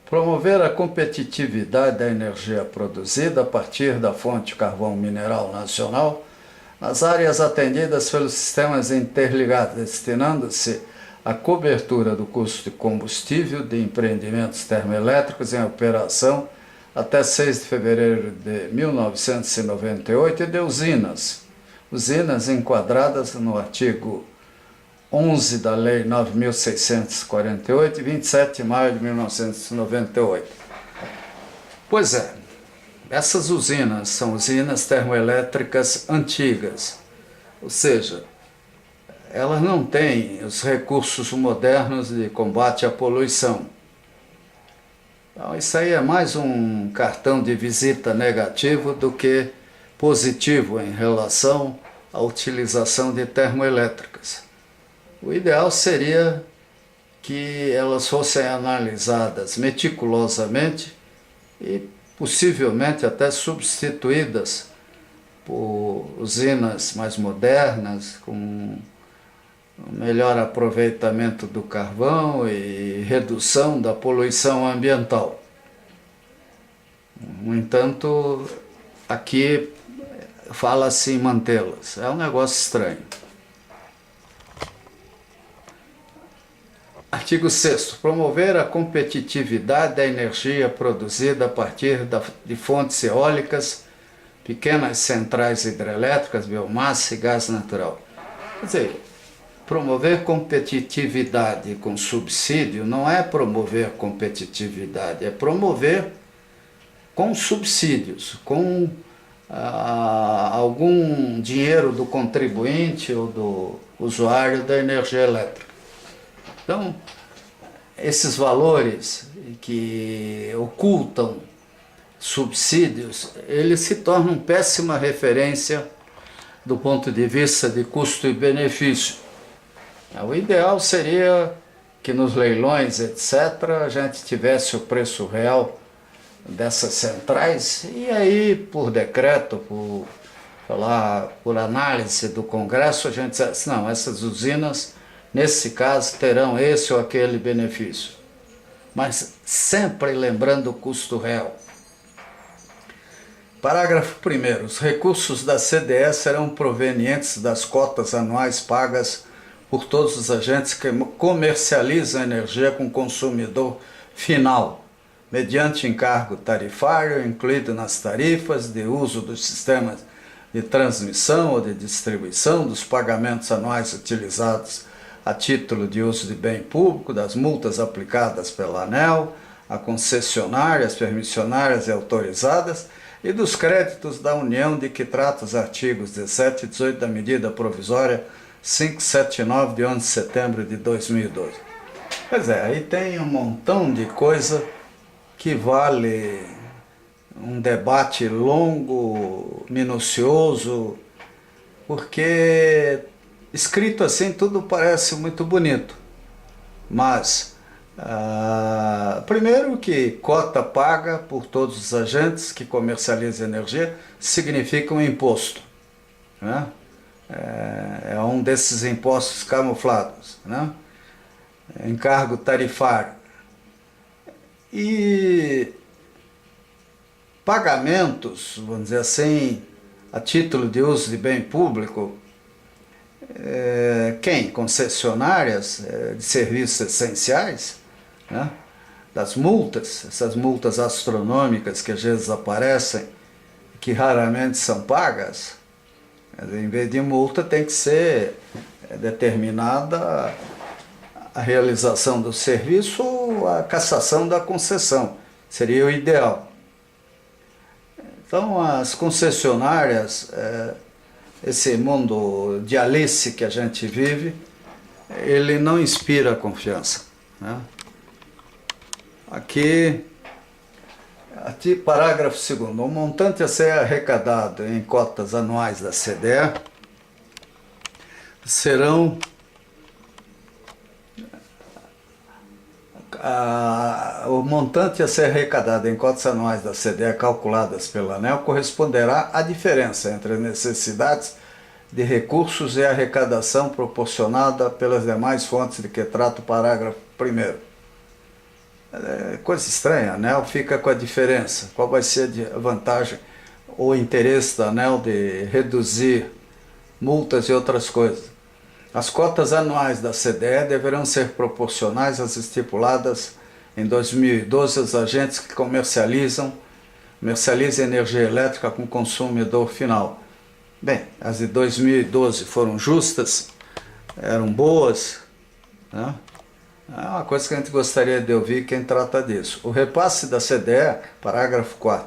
Promover a competitividade da energia produzida a partir da fonte carvão mineral nacional nas áreas atendidas pelos sistemas interligados, destinando-se à cobertura do custo de combustível de empreendimentos termoelétricos em operação até 6 de fevereiro de 1998 e de usinas enquadradas no artigo 11 da Lei 9.648 e 27 de maio de 1998. Pois é, essas usinas são usinas termoelétricas antigas, ou seja, elas não têm os recursos modernos de combate à poluição. Então, isso aí é mais um cartão de visita negativo do que positivo em relação à utilização de termoelétricas. O ideal seria que elas fossem analisadas meticulosamente e possivelmente até substituídas por usinas mais modernas, com melhor aproveitamento do carvão e redução da poluição ambiental. No entanto, aqui fala-se em mantê-las. É um negócio estranho. Artigo 6º. Promover a competitividade da energia produzida a partir de fontes eólicas, pequenas centrais hidrelétricas, biomassa e gás natural. Quer dizer, promover competitividade com subsídio não é promover competitividade, é promover com subsídios, com algum dinheiro do contribuinte ou do usuário da energia elétrica. Então, esses valores que ocultam subsídios, eles se tornam péssima referência do ponto de vista de custo e benefício. O ideal seria que nos leilões, etc., a gente tivesse o preço real dessas centrais e aí, por decreto, por análise do Congresso, a gente dissesse, não, essas usinas, nesse caso, terão esse ou aquele benefício. Mas sempre lembrando o custo real. Parágrafo 1º. Os recursos da CDE serão provenientes das cotas anuais pagas por todos os agentes que comercializam energia com o consumidor final, mediante encargo tarifário incluído nas tarifas de uso dos sistemas de transmissão ou de distribuição, dos pagamentos anuais utilizados a título de uso de bem público, das multas aplicadas pela ANEEL, a concessionárias, permissionárias e autorizadas, e dos créditos da União de que trata os artigos 17 e 18 da medida provisória 579 de 11 de setembro de 2012. Pois é, aí tem um montão de coisa que vale um debate longo, minucioso, porque escrito assim tudo parece muito bonito, mas primeiro que cota paga por todos os agentes que comercializam energia significa um imposto, né? É um desses impostos camuflados, né? Encargo tarifário e pagamentos, vamos dizer assim, a título de uso de bem público. Quem? Concessionárias de serviços essenciais, né? Das multas, essas multas astronômicas que às vezes aparecem, que raramente são pagas. Em vez de multa tem que ser determinada a realização do serviço ou a cassação da concessão, seria o ideal. Então as concessionárias, esse mundo de Alice que a gente vive, ele não inspira confiança, né? Aqui, parágrafo 2º. O montante a ser arrecadado em cotas anuais da CDE serão o montante a ser arrecadado em cotas anuais da CDE calculadas pela ANEEL corresponderá à diferença entre as necessidades de recursos e a arrecadação proporcionada pelas demais fontes de que trata o parágrafo 1º. Coisa estranha, a ANEEL fica com a diferença. Qual vai ser a vantagem ou interesse da ANEEL de reduzir multas e outras coisas? As cotas anuais da CDE deverão ser proporcionais às estipuladas em 2012 aos agentes que comercializam energia elétrica com consumidor final. Bem, as de 2012 foram justas, eram boas, né? É uma coisa que a gente gostaria de ouvir quem trata disso. O repasse da CDE, parágrafo 4º,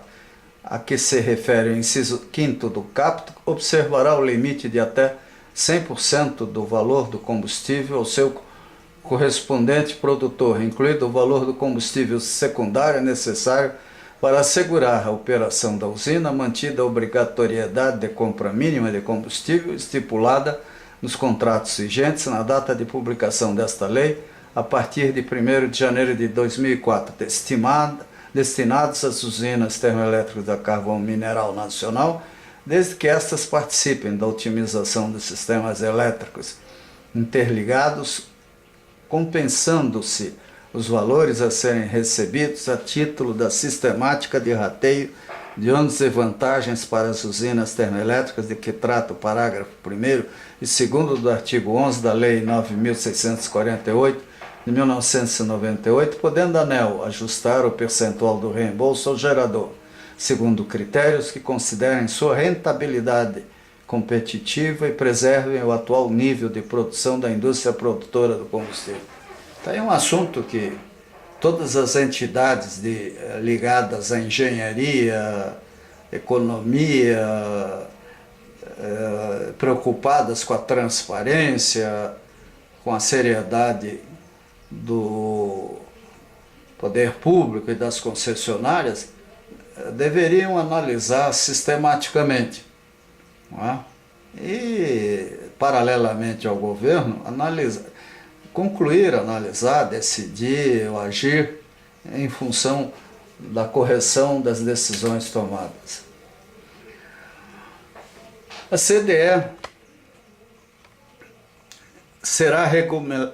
a que se refere o inciso 5º do caput, observará o limite de até 100% do valor do combustível ao seu correspondente produtor, incluído o valor do combustível secundário necessário para assegurar a operação da usina, mantida a obrigatoriedade de compra mínima de combustível estipulada nos contratos vigentes na data de publicação desta lei, a partir de 1º de janeiro de 2004, destinados às usinas termoelétricas a carvão mineral nacional, desde que estas participem da otimização dos sistemas elétricos interligados, compensando-se os valores a serem recebidos a título da sistemática de rateio de ônus e vantagens para as usinas termoelétricas de que trata o parágrafo 1º e 2º do artigo 11 da Lei 9.648 de 1998, podendo a ANEEL ajustar o percentual do reembolso ao gerador, segundo critérios que considerem sua rentabilidade competitiva e preservem o atual nível de produção da indústria produtora do combustível. Está aí um assunto que todas as entidades ligadas à engenharia, economia, preocupadas com a transparência, com a seriedade do poder público e das concessionárias, deveriam analisar sistematicamente, não é? E, paralelamente ao governo, concluir, analisar, decidir ou agir em função da correção das decisões tomadas. A CDE será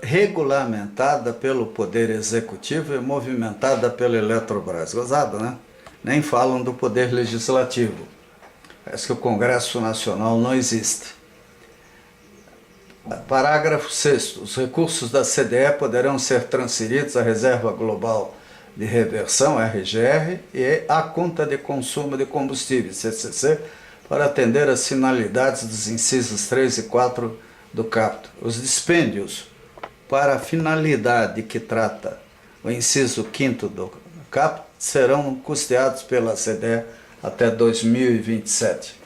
regulamentada pelo Poder Executivo e movimentada pela Eletrobras. Gozado, né? Nem falam do Poder Legislativo. Parece que o Congresso Nacional não existe. Parágrafo 6º. Os recursos da CDE poderão ser transferidos à Reserva Global de Reversão, RGR, e à Conta de Consumo de Combustíveis, CCC, para atender às finalidades dos incisos 3 e 4 do caput. Os dispêndios para a finalidade que trata o inciso 5º do caput serão custeados pela CDE até 2027.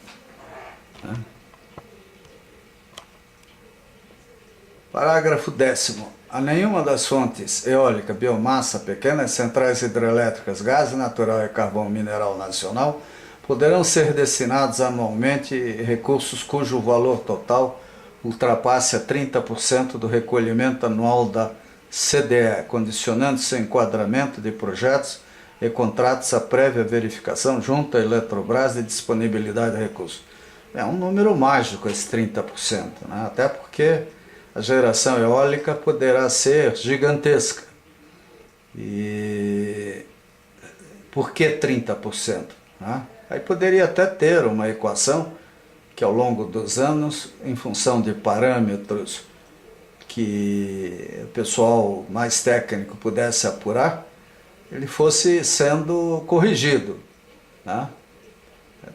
Parágrafo 10º. A nenhuma das fontes eólica, biomassa, pequenas centrais hidrelétricas, gás natural e carvão mineral nacional poderão ser destinados anualmente recursos cujo valor total ultrapasse a 30% do recolhimento anual da CDE, condicionando seu enquadramento de projetos e contratos à prévia verificação junto à Eletrobras de disponibilidade de recursos. É um número mágico esse 30%, né? Até porque a geração eólica poderá ser gigantesca. E por que 30%? Né? Aí poderia até ter uma equação que ao longo dos anos, em função de parâmetros que o pessoal mais técnico pudesse apurar, ele fosse sendo corrigido. Né?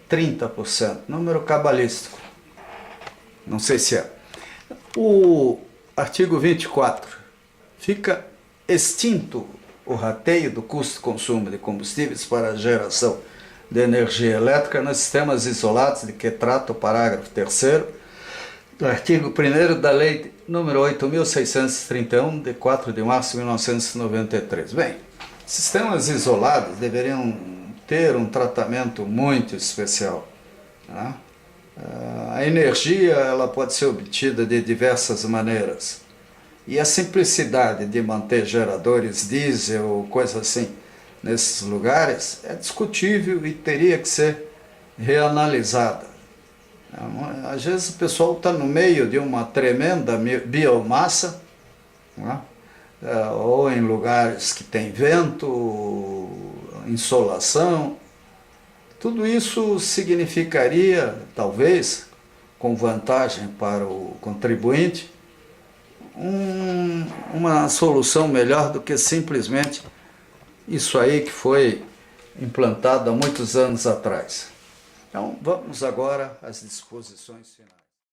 30%, número cabalístico. Não sei se é. O artigo 24. Fica extinto o rateio do custo-consumo de combustíveis para a geração de energia elétrica nos sistemas isolados de que trata o parágrafo 3º do artigo 1º da Lei nº 8.631, de 4 de março de 1993. Bem, sistemas isolados deveriam ter um tratamento muito especial. Né? A energia ela pode ser obtida de diversas maneiras. E a simplicidade de manter geradores diesel ou coisa assim nesses lugares é discutível e teria que ser reanalisada. Às vezes o pessoal está no meio de uma tremenda biomassa, né? Ou em lugares que tem vento, insolação. Tudo isso significaria, talvez, com vantagem para o contribuinte, uma solução melhor do que simplesmente isso aí que foi implantado há muitos anos atrás. Então, vamos agora às disposições finais.